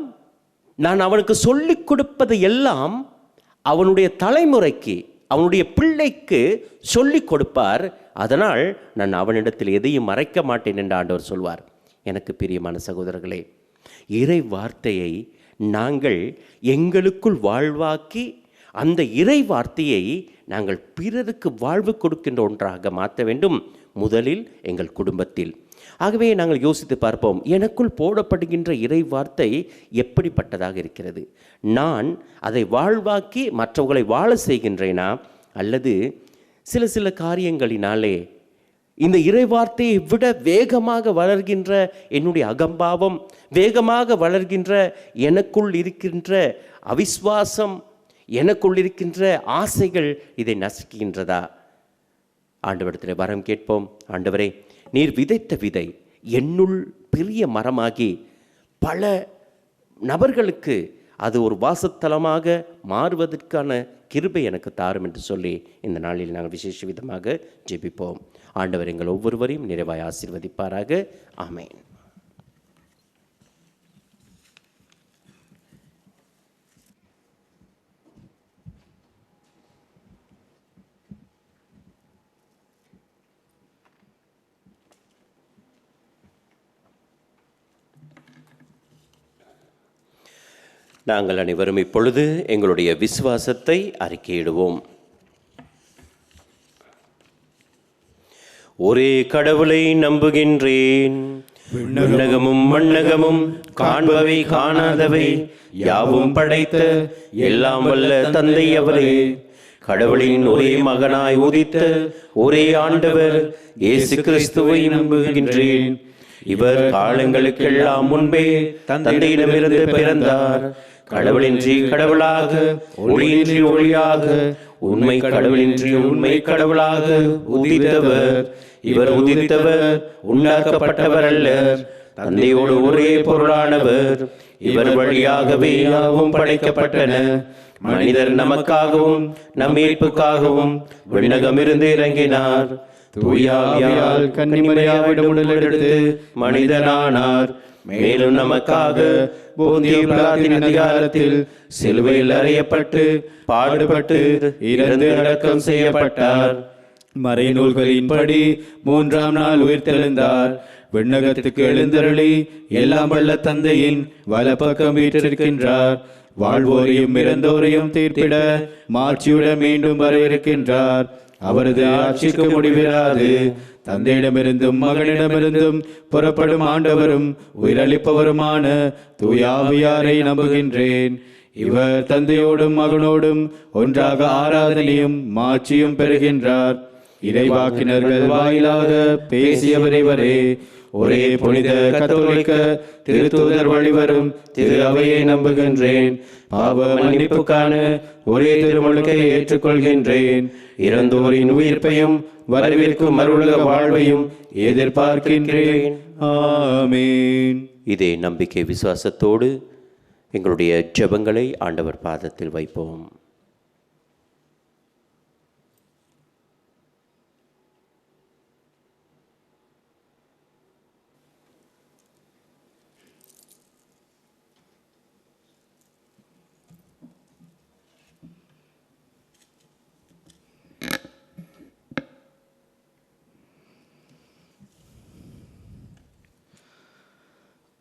S1: நான் அவனுக்கு சொல்லிக் கொடுப்பது எல்லாம் அவனுடைய தலைமுறைக்கு, அவனுடைய பிள்ளைக்கு சொல்லிக் கொடுப்பார். அதனால் நான் அவனிடத்தில் எதையும் மறைக்க மாட்டேன் என்று ஆண்டவர் சொல்வார். எனக்கு பிரியமான சகோதரர்களே, இறை வார்த்தையை நாங்கள் எங்களுக்குள் வாழ்வாக்கி அந்த இறை வார்த்தையை நாங்கள் பிறருக்கு வாழ்வு கொடுக்கின்ற ஒன்றாக மாற்ற வேண்டும். முதலில் எங்கள் குடும்பத்தில். ஆகவே நாங்கள் யோசித்து பார்ப்போம், எனக்குள் போடப்படுகின்ற இறை வார்த்தை எப்படிப்பட்டதாக இருக்கிறது? நான் அதை வாழ்வாக்கி மற்றவர்களை வாழ செய்கின்றேனா, அல்லது சில காரியங்களினாலே இந்த இறை வார்த்தையை விட வேகமாக வளர்கின்ற என்னுடைய அகம்பாவம், வேகமாக வளர்கின்ற எனக்குள் இருக்கின்ற அவிஸ்வாசம், எனக்குள் இருக்கின்ற ஆசைகள் இதை நசுக்குகின்றதா? ஆண்டவரிடத்தில் வரம் கேட்போம். ஆண்டவரே, நீர் விதைத்த விதை என்னுள் பெரிய மரமாகி பல நபர்களுக்கு அது ஒரு வாசத்தலமாக மாறுவதற்கான கிருபை எனக்கு தாரும் என்று சொல்லி இந்த நாளில் நாங்கள் விசேஷ விதமாக ஜெபிப்போம். ஆண்டவர் எங்கள் ஒவ்வொருவரையும் நிறைவாய் ஆசீர்வதிப்பாராக. ஆமென். நாங்கள் அனைவரும் இப்பொழுது எங்களுடைய விசுவாசத்தை அறிக்கையிடுவோம். ஒரே கடவுளை நம்புகின்றேன், விண்ணகமும் மண்ணகமும் காண்பவை காணாதவை யாவும் படைத்த எல்லாம் வல்ல தந்தை அவரே, கடவுளின் ஒரே மகனாய் உதித்த ஒரே ஆண்டவர் இயேசு கிறிஸ்துவை நம்புகின்றேன். இவர் காலங்களுக்கெல்லாம் முன்பே தந்தையிடமிருந்து பிறந்தார். கடவுளின்றி கடவுளாக, ஒளியின்றி ஒளியாக, உண்மை கடவுளின்றி உண்மை கடவுளாக உதித்தவர். இவர் உதித்தவர், உண்டாக்கப்பட்டவர் அல்ல, தந்தையோடு ஒரே பொருளானவர். இவர் வழியாகவே யாவும் படைக்கப்பட்டன. மனிதர் நமக்காகவும் நம் மீட்புக்காகவும் விண்ணகமிருந்து இறங்கினார். தூயாவியால் கன்னிமரியாவிடம் உடலெடுத்து மனிதனானார். மேலும் நமக்காக போந்திய பிலாத்தின் அதிகாரத்தில் சிலுவையில் அறையப்பட்டு பாடுபட்டு இறந்து அடக்கம் செய்யப்பட்டார்.
S2: மறைநூல்களின்படி 3ஆம் நாள் உயிர்த்தெழுந்தார். விண்ணகத்துக்கு எழுந்தருளி எல்லாம் வல்ல தந்தையின் வலப்பக்கம் வீற்றிருக்கின்றார். வாழ்வோரையும் இறந்தோரையும் தீர்ப்பிட மாட்சியுடன் மீண்டும் வரவிருக்கின்றார். அவரது ஆட்சிக்கு முடிவிராது. தந்தையிடமிருந்தும் மகனிடமிருந்தும் புறப்படும் ஆண்டவரும் உயிரளிப்பவருமான தூயாவியாரை நம்புகின்றேன். இவர் தந்தையோடும் மகனோடும் ஒன்றாக ஆராதனையும் மாட்சியும் பெறுகின்றார். இறைவாக்கினர்கள் வாயிலாக பேசியவர் இவரே. ஒரே புனித கத்தோலிக்க திருத்தூதர் வழிவரும் திரு அவையை நம்புகின்றேன். பாவ மன்னிப்புக்கான ஒரே திருமுழுக்கை ஏற்றுக்கொள்கின்றேன். இறந்தோரின் உயிர்ப்பையும் வரவிருக்கும் மறுவுலக வாழ்வையும் எதிர்பார்க்கின்றேன். ஆமென்.
S1: இதே நம்பிக்கை விசுவாசத்தோடு எங்களுடைய ஜெபங்களை ஆண்டவர் பாதத்தில் வைப்போம்.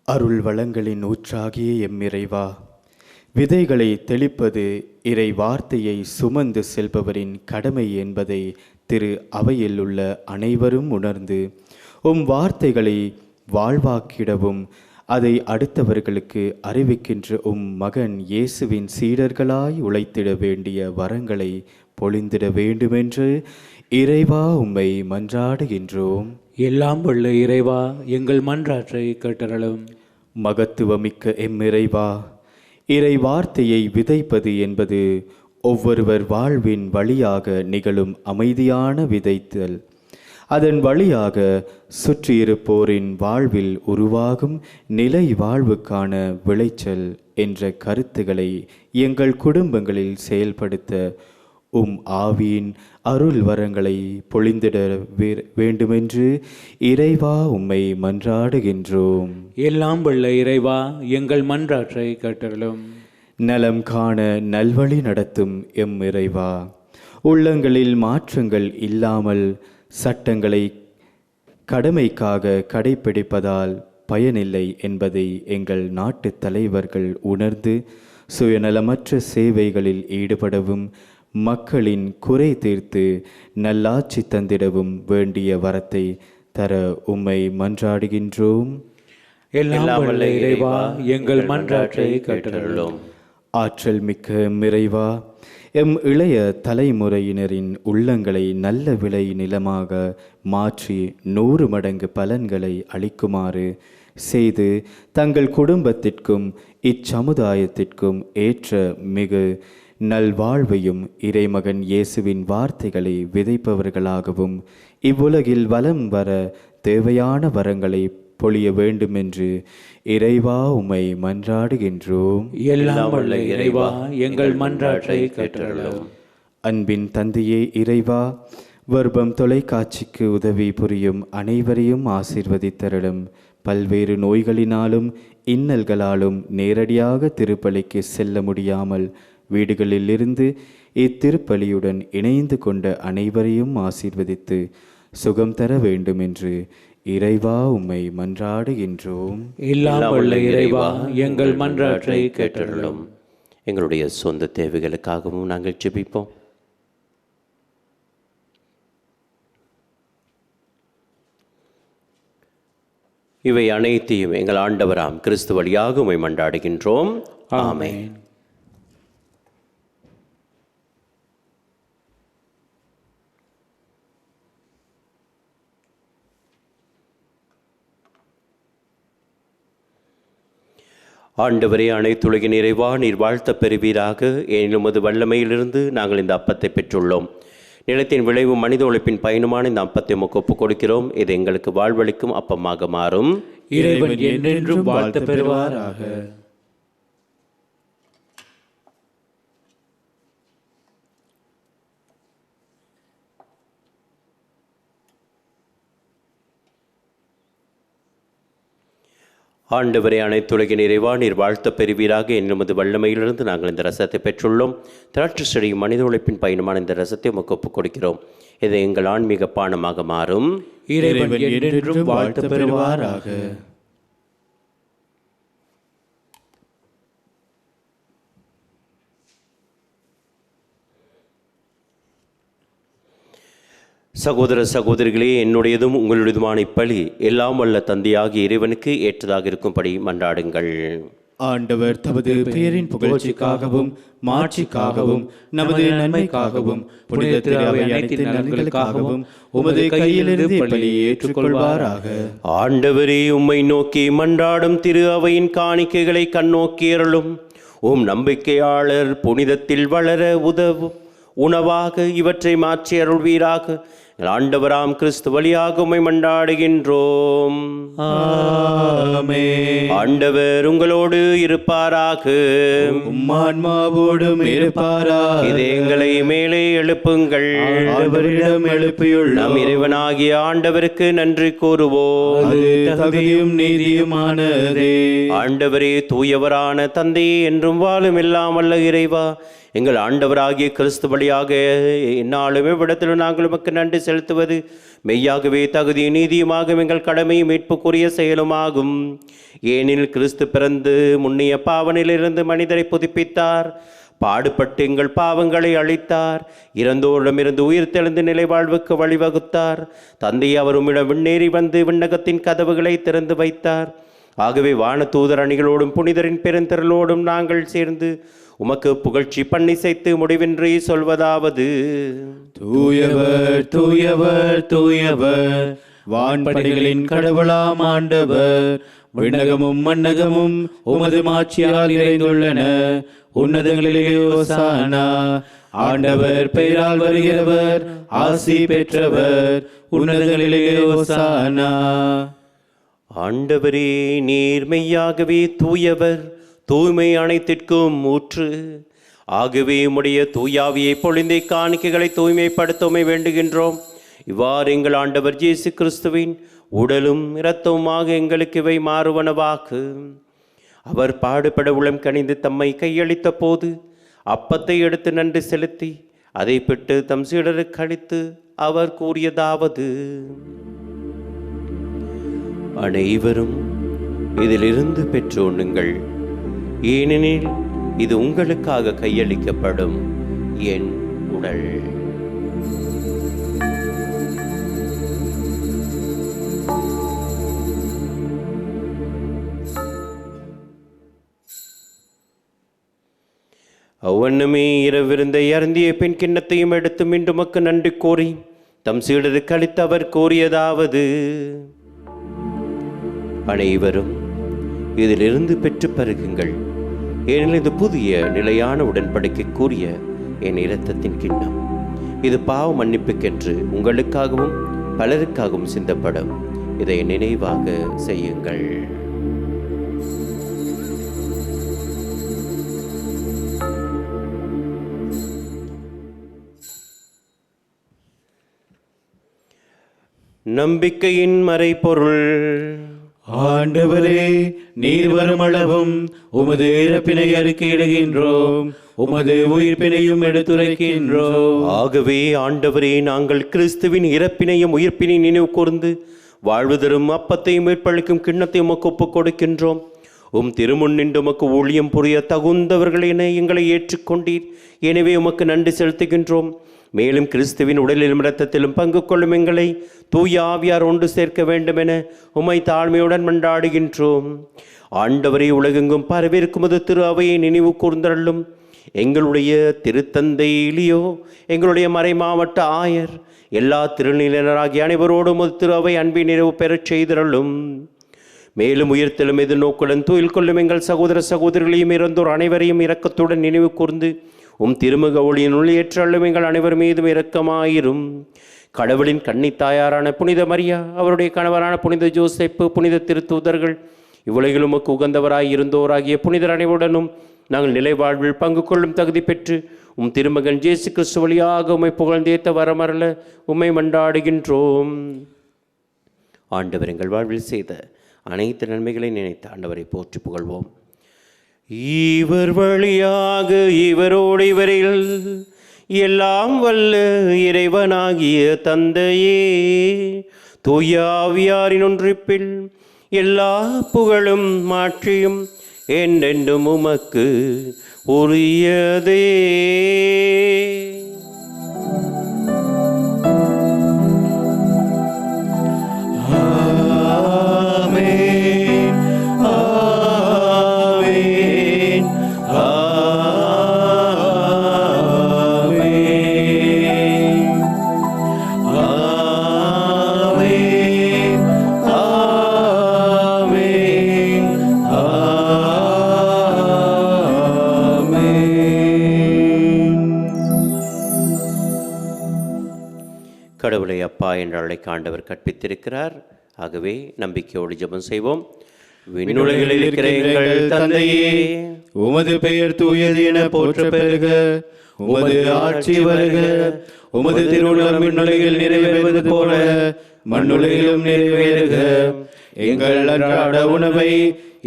S2: அருள் வளங்களின் ஊற்றாகிய எம்மிறைவா, விதைகளை தெளிப்பது இறை வார்த்தையை சுமந்து செல்பவரின் கடமை என்பதை திரு அவையில் உள்ள அனைவரும் உணர்ந்து வார்த்தைகளை வாழ்வாக்கிடவும் அதை அடுத்தவர்களுக்கு அறிவிக்கின்ற மகன் இயேசுவின் சீடர்களாய் உழைத்திட வேண்டிய வரங்களை பொழிந்திட வேண்டுமென்று இறைவா உம்மை மன்றாடுகின்றோம்.
S3: எல்லாம் வல்ல இறைவா, எங்கள் மன்றாற்றை கேட்டருளும்.
S2: மகத்துவமிக்க எம்மிறைவா, இறை வார்த்தையை விதைப்பது என்பது ஒவ்வொருவர் வாழ்வின் வழியாக நிகழும் அமைதியான விதைத்தல். அதன் வழியாக சுற்றியிருப்போரின் வாழ்வில் உருவாகும் நிலை வாழ்வுக்கான விளைச்சல் என்ற கருத்துக்களை எங்கள் குடும்பங்களில் செயல்படுத்த ஆவியின் அருள் வரங்களை பொழிந்திட வேண்டுமென்று இறைவா உம்மை மன்றாடுகின்றோம்.
S3: எல்லாம் வல்ல இறைவா, எங்கள் மன்றாற்றை கேட்டருளும்.
S2: நலம் காண நல்வழி நடத்தும் எம் இறைவா, உள்ளங்களில் மாற்றங்கள் இல்லாமல் சட்டங்களை கடமைக்காக கடைப்பிடிப்பதால் பயனில்லை என்பதை எங்கள் நாட்டு தலைவர்கள் உணர்ந்து சுயநலமற்ற சேவைகளில் ஈடுபடவும் மக்களின் குறை தீர்த்து நல்லாட்சி தந்திடவும் வேண்டிய வரத்தை தர உம்மை மன்றாடுகின்றோம்.
S3: எல்லாம் வல்ல இறைவா, எங்கள் மன்றாட்டை கேட்டருளும்.
S2: ஆற்றல் மிக்க இறைவா, எம் இளைய தலைமுறையினரின் உள்ளங்களை நல்ல விளை நிலமாக மாற்றி 100 மடங்கு பலன்களை அளிக்குமாறு செய்து தங்கள் குடும்பத்திற்கும் இச்சமுதாயத்திற்கும் ஏற்ற மிகு நல்வாழ்வையும் இறைமகன் இயேசுவின் வார்த்தைகளை விதைப்பவர்களாகவும் இவ்வுலகில் வலம் வர தேவையான வரங்களை பொழிய வேண்டுமென்று இறைவா உம்மை மன்றாடுகின்றோம்.
S3: எல்லாம் வல்ல இறைவா, எங்கள் மன்றாட்டை கேட்டருளும்.
S2: அன்பின் தந்தையே இறைவா, வர்பம் தொலைக்காட்சிக்கு உதவி புரியும் அனைவரையும் ஆசீர்வதித்தருளும். பல்வேறு நோய்களினாலும் இன்னல்களாலும் நேரடியாக திருப்பலிக்கு செல்ல முடியாமல் வீடுகளிலிருந்து இத்திருப்பலியுடன் இணைந்து கொண்ட அனைவரையும் ஆசீர்வதித்து சுகம் தர வேண்டும் என்று இறைவா உம்மை மன்றாடுகின்றோம்.
S3: எல்லாம் வல்ல இறைவா, எங்கள் மன்றாட்டை கேட்டருளும்.
S1: எங்களுடைய சொந்த தேவைகளுக்காகவும் நாங்கள் ஜெபிப்போம். இவை அனைத்தையும் எங்கள் ஆண்டவராம் கிறிஸ்து வழியாக உம்மை மன்றாடுகின்றோம். ஆமென். ஆண்டவரே, அனைத்துலகின் இறைவா, நீர் வாழ்த்த பெறுவீராக. ஏனிலும் உமது வல்லமையிலிருந்து நாங்கள் இந்த அப்பத்தை பெற்றுள்ளோம். நிலத்தின் விளைவு மனித உழைப்பின் பயனுமான இந்த அப்பத்தை உமக்கு ஒப்புக் கொடுக்கிறோம். இது எங்களுக்கு வாழ்வளிக்கும் அப்பமாக மாறும்.
S3: இறைவன் என்றென்றும் வாழ்த்த பெறுவாராக.
S1: ஆண்டவரே, அனைத்துலகின் இறைவா, நீர் வாழ்த்த பெறுவீராக. என்னுமது வல்லமையிலிருந்து நாங்கள் இந்த ரசத்தை பெற்றுள்ளோம். திராட்சை செடியும் மனித உழைப்பின் பயனுமான இந்த ரசத்தை உமக்கு ஒப்புக் கொடுக்கிறோம். இது எங்கள் ஆன்மீக பானமாக மாறும்.
S3: இறைவன் என்றென்றும் வாழ்த்த பெறுவாராக.
S1: சகோதர சகோதரிகளே, என்னுடையதும் உங்களுடையதுமான இப்பலி எல்லாம் வல்ல தந்தையாகிய இறைவனுக்கு ஏற்றதாக இருக்கும்படி மன்றாடுங்கள்.
S2: ஆண்டவர் தமது பெயரின் புகழ்ச்சிக்காகவும் மாட்சிக்காகவும் நமது நன்மைக்காகவும் புனித திரு அனைத்து நலன்களுக்காகவும் உமது கையிலிருந்து பலியை ஏற்றுக்கொள்வாராக.
S1: ஆண்டவரே, உம்மை நோக்கி மன்றாடும் திரு அவையின் காணிக்கைகளை கண்ணோக்கி அருளும். உம் நம்பிக்கையாளர் புனிதத்தில் வளர உதவும் உணவாக இவற்றை மாற்றி அருள்வீராக. ஆண்டவராம் கிறிஸ்து வழியாக உம்மை மன்றாடுகின்றோம்.
S2: ஆமென்.
S1: ஆண்டவர் உங்களோடு இருப்பாராக.
S2: உம்மான்மாவோடும் இருப்பாராக.
S1: இதயங்களை மேலே எழுப்புங்கள்.
S2: ஆண்டவரிடம் எழுப்பியுள்ளோம்.
S1: நம் இறைவனாகிய ஆண்டவருக்கு நன்றி கூறுவோம்.
S2: அது தகுதியும் நீதியுமானதே.
S1: ஆண்டவரே, தூயவரான தந்தையே, என்றும் வாழும் எல்லாம் வல்ல இறைவா, எங்கள் ஆண்டவராகிய கிறிஸ்து வழியாக எந்நாளும் இவ்விடத்திலும் நாங்கள் உமக்கு நன்றி செலுத்துவது மெய்யாகவே தகுதியும் நீதியுமாக எங்கள் கடமையும் மீட்புக்குரிய செயலுமாகும். ஏனெனில் கிறிஸ்து பிறந்து முன்னிய பாவனிலிருந்து மனிதரை புதுப்பித்தார். பாடுபட்டு எங்கள் பாவங்களை அழித்தார். இறந்தோரிடமிருந்து உயிர் தெழுந்து நிலை வாழ்வுக்கு வழிவகுத்தார். தந்தை அவர் உம்மிடம் விண்ணேறி வந்து விண்ணகத்தின் கதவுகளை திறந்து வைத்தார். ஆகவே வான தூதர் அணிகளோடும் புனிதரின் பெருந்திரளோடும் நாங்கள் சேர்ந்து உமக்கு புகழ்ச்சி பண்ணிசைத்து முடிவின்றி சொல்வதாவது:
S2: தூயவர் தூயவர் தூயவர், வான்படைகளின் கடவுளாம் ஆண்டவர். விண்ணகமும் மண்ணகமும் உமது மாட்சியால் நிறைந்துள்ளன. உன்னதங்களிலே ஓசானா. ஆண்டவர் பெயரால் வருகிறவர் ஆசி பெற்றவர். உன்னதங்களிலே ஓசானா.
S1: ஆண்டவரே, நீர் மெய்யாகவே தூயவர், தூய்மை அனைத்திற்கும் ஊற்று. ஆகவே உம்முடைய தூயாவியை பொழிந்தை காணிக்கைகளை தூய்மைப்படுத்தவுமே வேண்டுகின்றோம். இவ்வாறு எங்கள் ஆண்டவர் இயேசு கிறிஸ்துவின் உடலும் இரத்தவுமாக எங்களுக்கு இவை மாறுவனவாக்கு. அவர் பாடுபட உளம் கனிந்து தம்மை கையளித்த போது அப்பத்தை எடுத்து நன்றி செலுத்தி அதை பெற்று தம் சீடருக்கு அளித்து அவர் கூறியதாவது: அனைவரும் இதிலிருந்து பெற்று உண்ணுங்கள், ஏனெனில் இது உங்களுக்காக கையளிக்கப்படும் என் உடல். அவ்வண்ணமே இரவிருந்தை அருந்திய பின் கிண்ணத்தையும் எடுத்து மீண்டும் மக்கு நன்றி கோரி தம் சீடருக்கு அளித்து அவர் கூறியதாவது: அனைவரும் இதிலிருந்து பெற்று பருகுங்கள், ஏனெனில் இது புதிய நிலையான உடன்படிக்கை கூறிய என் இரத்தத்தின் கிண்ணம். இது பாவ மன்னிப்புக்கென்று உங்களுக்காகவும் பலருக்காகவும் சிந்தப்படும். இதை நினைவாக செய்யுங்கள். நம்பிக்கையின் மறைபொருள்.
S2: ஆண்டவரே, நீர் வரும் அளவும் உமது இறப்பினை அறிக்கையிடுகின்றோம், உமது உயிர்ப்பினையும் எடுத்துரைக்கின்றோம்.
S1: ஆகவே ஆண்டவரே, நாங்கள் கிறிஸ்துவின் இறப்பினையும் உயிர்ப்பினை நினைவு கூர்ந்து வாழ்வு தரும் அப்பத்தையும் மீட்பளிக்கும் கிண்ணத்தையும் உமக்கு ஒப்புக் கொடுக்கின்றோம். திருமுன் நின்று உமக்கு ஊழியம் புரிய தகுந்தவர்கள் என எங்களை ஏற்றுக்கொண்டீர். எனவே உமக்கு நன்றி செலுத்துகின்றோம். மேலும் கிறிஸ்துவின் உடலிலும் இரத்தத்திலும் பங்கு கொள்ளும் எங்களை தூய ஆவியார் ஒன்று சேர்க்க வேண்டும் என உம்மை தாழ்மையுடன் மன்றாடுகின்றோம். ஆண்டவரை, உலகெங்கும் பரவிருக்குமது திரு அவையை நினைவு கூர்ந்தருளும். எங்களுடைய திருத்தந்தை லியோ, எங்களுடைய மறை மாவட்ட ஆயர், எல்லா திருநிலையினராகிய அனைவரோடும் திரு அவை அன்பின் நிறைவு பெறச் செய்தருளும். மேலும் உயிர்த்தெழும் எதிர்நோக்குடன் துயில் கொள்ளும் எங்கள் சகோதர சகோதரிகளையும் இறந்தோர் அனைவரையும் இரக்கத்துடன் நினைவு கூர்ந்து திருமுக ஒளியினுள் ஏற்றள்ளும் எங்கள் அனைவர் மீதும் இரக்கமாயிரும். கடவுளின் கன்னித்தாயாரான புனித மரியா, அவருடைய கணவரான புனித ஜோசேப்பு, புனித திருத்தூதர்கள், இவ்வுலகில் உமக்கு உகந்தவராய் இருந்தோராகிய புனிதர் அனைவருடனும் நாங்கள் நிலை வாழ்வில் பங்கு கொள்ளும் தகுதி பெற்று திருமகன் இயேசு கிறிஸ்து வழியாக உம்மை புகழ்ந்தேத்த வரமரல உம்மை மன்றாடுகின்றோம். ஆண்டவர் எங்கள் வாழ்வில் செய்த அனைத்து நன்மைகளை நினைத்து ஆண்டவரை போற்றி புகழ்வோம். இவர் வழியாக இவரோடு இவரில் எல்லாம் வல்ல இறைவனாகிய தந்தையே, தூய ஆவியாரின் ஒன்றிப்பில் எல்லா புகழும் மாற்றியும் என்றென்றும் உமக்கு உரியதே. கடவுளை அப்பா என்று அழைக்க ஆண்டவர் கற்பித்திருக்கிறார். ஆகவே நம்பிக்கையோடு ஜெபம் செய்வோம். விண்ணுலகில் இருக்கிற எங்கள் தந்தையே,
S2: உமது பெயர் தூயது என போற்ற பெறுக. உமது ஆட்சி வருக. உமது திருவுளம் விண்ணுலகில் நிறைவேறுவது போல மண்ணுலகிலும் நிறைவேறுக. எங்கள் அன்றாட உணவை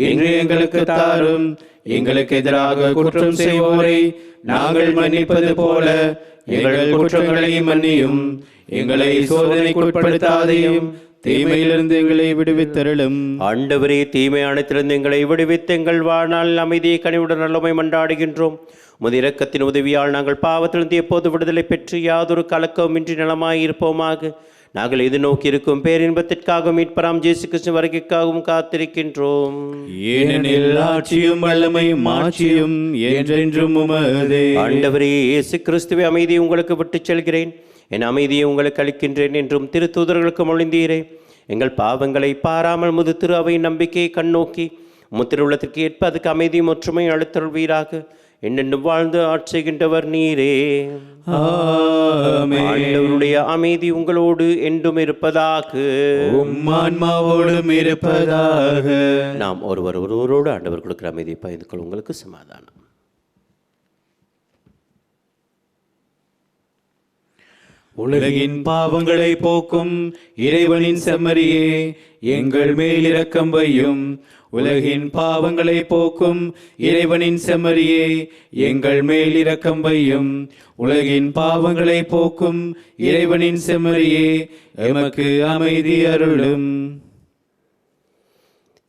S2: இன்று எங்களுக்கு தாரும். எங்களுக்கு எதிராக குற்றம் செய்வோரை நாங்கள் மன்னிப்பது போல எங்கள் குற்றங்களை மன்னியும். எங்களை சோதனைக்குட்படுத்தாதையும், தீமையிலிருந்து எங்களை விடுவித்தருளும்.
S1: ஆண்டவரே, தீமை அனைத்திலிருந்து எங்களை விடுவித்து எங்கள் வாழ்நாள் அமைதியை கனிவுடன் நல்லமை மன்றாடுகின்றோம். உமது இரக்கத்தின் உதவியால் நாங்கள் பாவத்திலிருந்து எப்போது விடுதலை பெற்று யாதொரு கலக்கமின்றி நலமாயிருப்போமாக. நாங்கள் எதிர்நோக்கி இருக்கும் பேரின்பத்திற்காகவும் மீட்பராம் இயேசு கிறிஸ்து வருகைக்காகவும் காத்திருக்கின்றோம்.
S2: ஏனெனில் ஆட்சியும் வல்லமையும் மாட்சியும் என்றென்றும் உமதே.
S1: ஆண்டவரே இயேசு கிறிஸ்துவே, அமைதியை உங்களுக்கு விட்டுச் செல்கிறேன், என் அமைதியை உங்களுக்கு அளிக்கின்றேன் என்றும் திருத்தூதர்களுக்கு மொழிந்தீரே. எங்கள் பாவங்களை பாராமல் முது திரு அவை நம்பிக்கையை கண்ணோக்கி முத்திருள்ளத்திற்கு ஏற்ப அதுக்கு அமைதியும் ஒற்றுமை அழுத்தருள்வீராக. என்னென்னும் வாழ்ந்து ஆட்சிகின்றவர் நீரே. ஆண்டவருடைய அமைதி உங்களோடு என்றும் இருப்பதாக,
S2: ஆன்மாவோடும் இருப்பதாக.
S1: நாம் ஒருவரோடு ஆண்டவர் கொடுக்கிற அமைதியை பகிர்ந்து கொள்ள உங்களுக்கு சமாதானம்.
S2: உலகின் பாவங்களை போக்கும் இறைவனின் செம்மறியே, எங்கள் மேல் இரக்கம் வையும். உலகின் பாவங்களை போக்கும் இறைவனின் செம்மறியே, எங்கள் மேல் இரக்கம் வையும். உலகின் பாவங்களை போக்கும் இறைவனின் செம்மறியே, எமக்கு அமைதி அருளும்.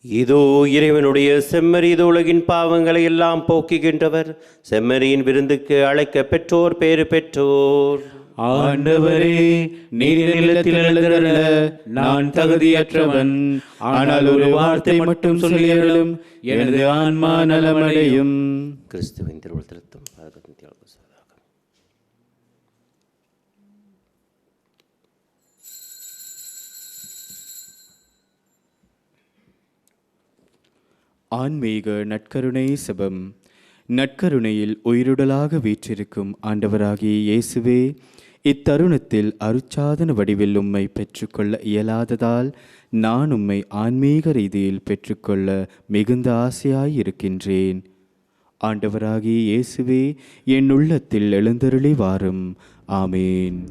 S1: இதோ இறைவனுடைய செம்மறி, இது உலகின் பாவங்களை எல்லாம் போக்குகின்றவர். செம்மறியின் விருந்துக்கு அழைக்க பெற்றோர் பேறு பெற்றோர்.
S2: ஆண்டவரே, நீர் நிலத்தில் எழுந்தருள நான் தகுதியற்றவன். ஆனால் ஒரு வார்த்தை மட்டும் சொல்லியருளும், எனது ஆன்மா நலமடையும்.
S1: கிறிஸ்துவின் திருவுளத்திலும் பாதுகாக்கும் தியாகம் செய்வதாக.
S2: ஆன்மீக நற்கருணை செபம். நற்கருணையில் உயிருடலாக வீற்றிருக்கும் ஆண்டவராகிய இயேசுவே, இத்தருணத்தில் அருட்சாதன வடிவில் உம்மை பெற்றுக்கொள்ள இயலாததால் நான் உம்மை ஆன்மீக ரீதியில் பெற்றுக்கொள்ள மிகுந்த ஆசையாயிருக்கின்றேன். ஆண்டவராகிய இயேசுவே, என் உள்ளத்தில் எழுந்தருளி வாரும். ஆமேன்.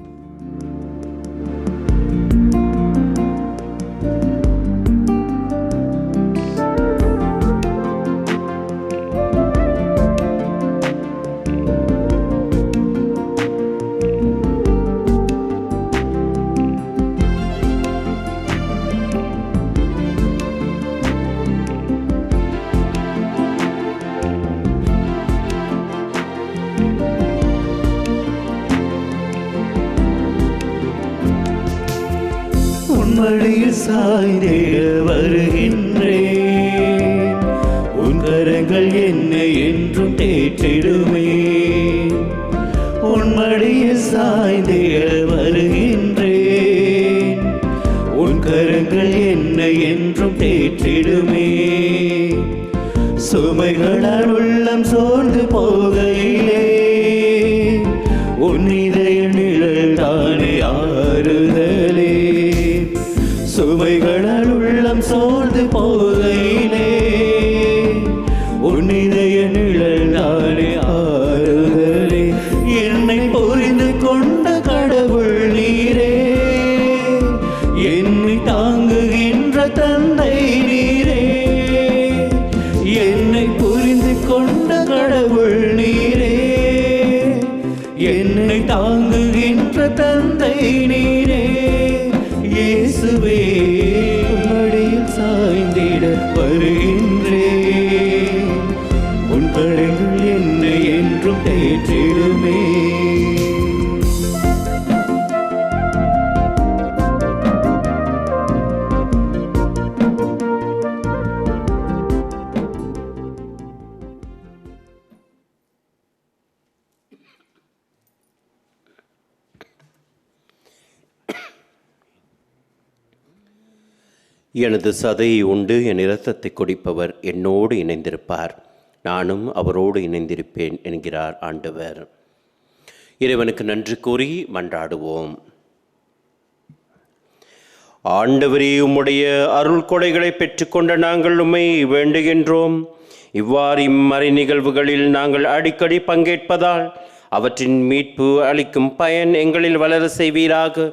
S4: மடியில் சாய்ந்திட வருகின்றேன். உன் கரங்கள் என்னை என்றும் தேற்றிடுமே. உன் மடியில் சாய்ந்திட வருகின்றேன். உன் கரங்கள் என்னை என்றும் தேற்றிடுமே. சுமைகளால் உள்ளம் சோர்ந்து போகையிலே உன் இதய நிழல் தானே ஆறுதலே. சுமைகளால் உள்ளம் சோர்ந்து போகையிலே உன் இதய நிழல் தானே ஆறுதலே. என்னை புரிந்து கொண்ட கடவுள் நீரே, என்னை தாங்குகின்ற தந்தை நீரே. என்னை புரிந்து கொண்ட கடவுள் நீரே, என்னை தாங்குகின்ற தந்தை நீரே. இயேசுவே, மடியில் சாய்ந்திட வருகின்றேன். உன் கரங்கள் என்னை என்றும் தேற்றிடுமே.
S1: எனது சதையை உண்டு என் இரத்தத்தை குடிப்பவர் என்னோடு இணைந்திருப்பார், நானும் அவரோடு இணைந்திருப்பேன் என்கிறார் ஆண்டவர். இறைவனுக்கு நன்றி கூறி மன்றாடுவோம். ஆண்டவரே, உம்முடைய அருள் கொடைகளை பெற்றுக்கொண்ட நாங்கள் உம்மை வேண்டுகின்றோம். இவ்வாறு இம்மறை நிகழ்வுகளில் நாங்கள் அடிக்கடி பங்கேற்பதால் அவற்றின் மீட்பு அளிக்கும் பயன் எங்களில் வளர செய்வீராக.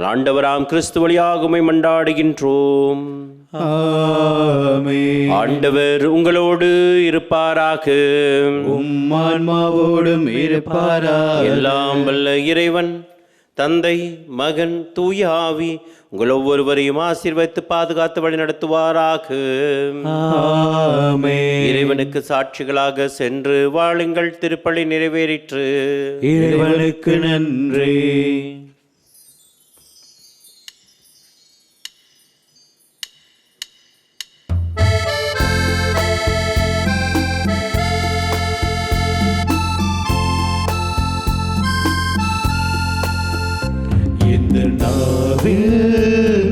S1: ஆண்டவராம் கிறிஸ்து வழியாக உம்மை மன்றாடுகின்றோம்.
S2: ஆமென்.
S1: ஆண்டவர் உங்களோடு இருப்பாராக.
S2: உம் ஆன்மாவோடும் இருப்பாராக.
S1: எல்லாம் வல்ல இறைவன் தந்தை, மகன், தூய ஆவி உங்கள் ஒவ்வொருவரையும் ஆசீர்வதித்து பாதுகாத்து வழி நடத்துவாராக.
S2: ஆமென்.
S1: இறைவனுக்கு சாட்சிகளாக சென்று வாழுங்கள். திருப்பலி நிறைவேறிற்று.
S2: இறைவனுக்கு நன்றி.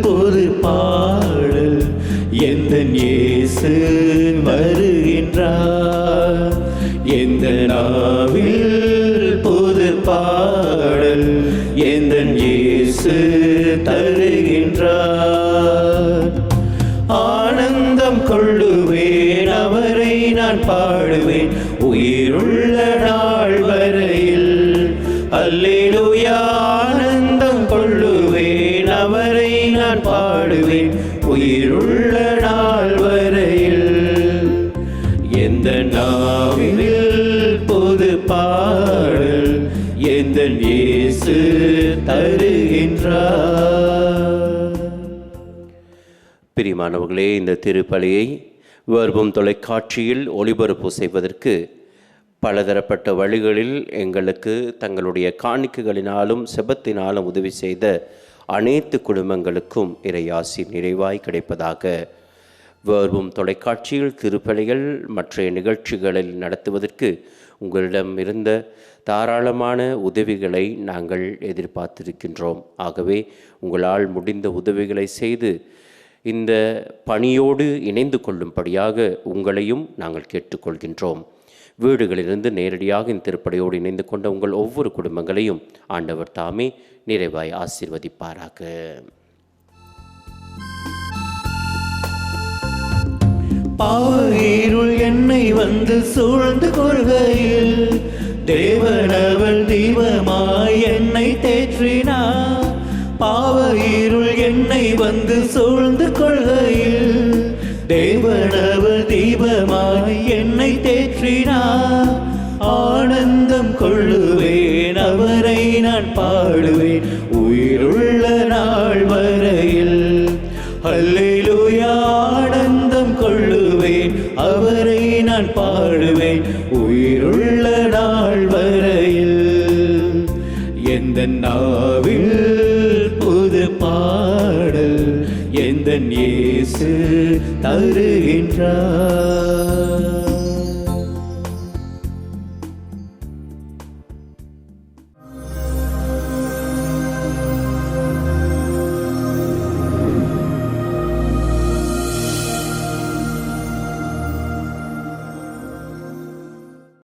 S4: ஒரு பாடல் எந்தன் இயேசு வருகின்றார். எந்த நாவில் புது பாடல் எந்தன் இயேசு தருகின்றார். ஆனந்தம் கொள்ளுவேன், அவரை நான் பாடுவேன் உயிருள்ள நாள் வரையில். அல்லேலூயா. ஆனந்தம் கொள்ளுவேன், அவரை நான் பாடுவேன் உயிருள்ள நாள் வரையில். எந்த நாவில் புது பாடல் எந்த இயேசு தருகின்றார்.
S1: பிரியமானவர்களே, இந்த திருப்பலியை வேர்பும் தொலைக்காட்சியில் ஒளிபரப்பு செய்வதற்கு பலதரப்பட்ட வழிகளில் எங்களுக்கு தங்களுடைய காணிக்கைகளினாலும் செபத்தினாலும் உதவி செய்த அனைத்து குடும்பங்களுக்கும் இறையாசி நிறைவாய் கிடைப்பதாக. வேர்வும் தொலைக்காட்சியில் திருப்பலிகள் மற்ற நிகழ்ச்சிகளில் நடத்துவதற்கு உங்களிடம் இருந்த தாராளமான உதவிகளை நாங்கள் எதிர்பார்த்திருக்கின்றோம். ஆகவே உங்களால் முடிந்த உதவிகளை செய்து இந்த பணியோடு இணைந்து கொள்ளும்படியாக உங்களையும் நாங்கள் கேட்டுக்கொள்கின்றோம். வீடுகளிலிருந்து நேரடியாக இந்த திருப்பலியோடு இணைந்து கொண்ட உங்கள் ஒவ்வொரு குடும்பங்களையும் ஆண்டவர் தாமே நிறைவாய் ஆசீர்வதிப்பாராக.
S4: பாவீருள் என்னை வந்து சூழ்ந்து கொள்கையில் தேவனவள் தீபமாய் என்னை தேற்றினார். பாவீருள் என்னை வந்து சூழ்ந்து கொள்கையில் தேவனவள் தீபமாய் என்னை தேற்றினார். ஆனந்தம் கொள்ளுவேன், அவரை நான் பாடுவேன் உயிருள்ள நாள் வரையில். அல்லேலூயா, ஆனந்தம் கொள்ளுவேன், அவரை நான் பாடுவேன் உயிருள்ள நாள் வரையில். எந்த நாவில் புது பாடல் எந்த இயேசு தருகின்றார்.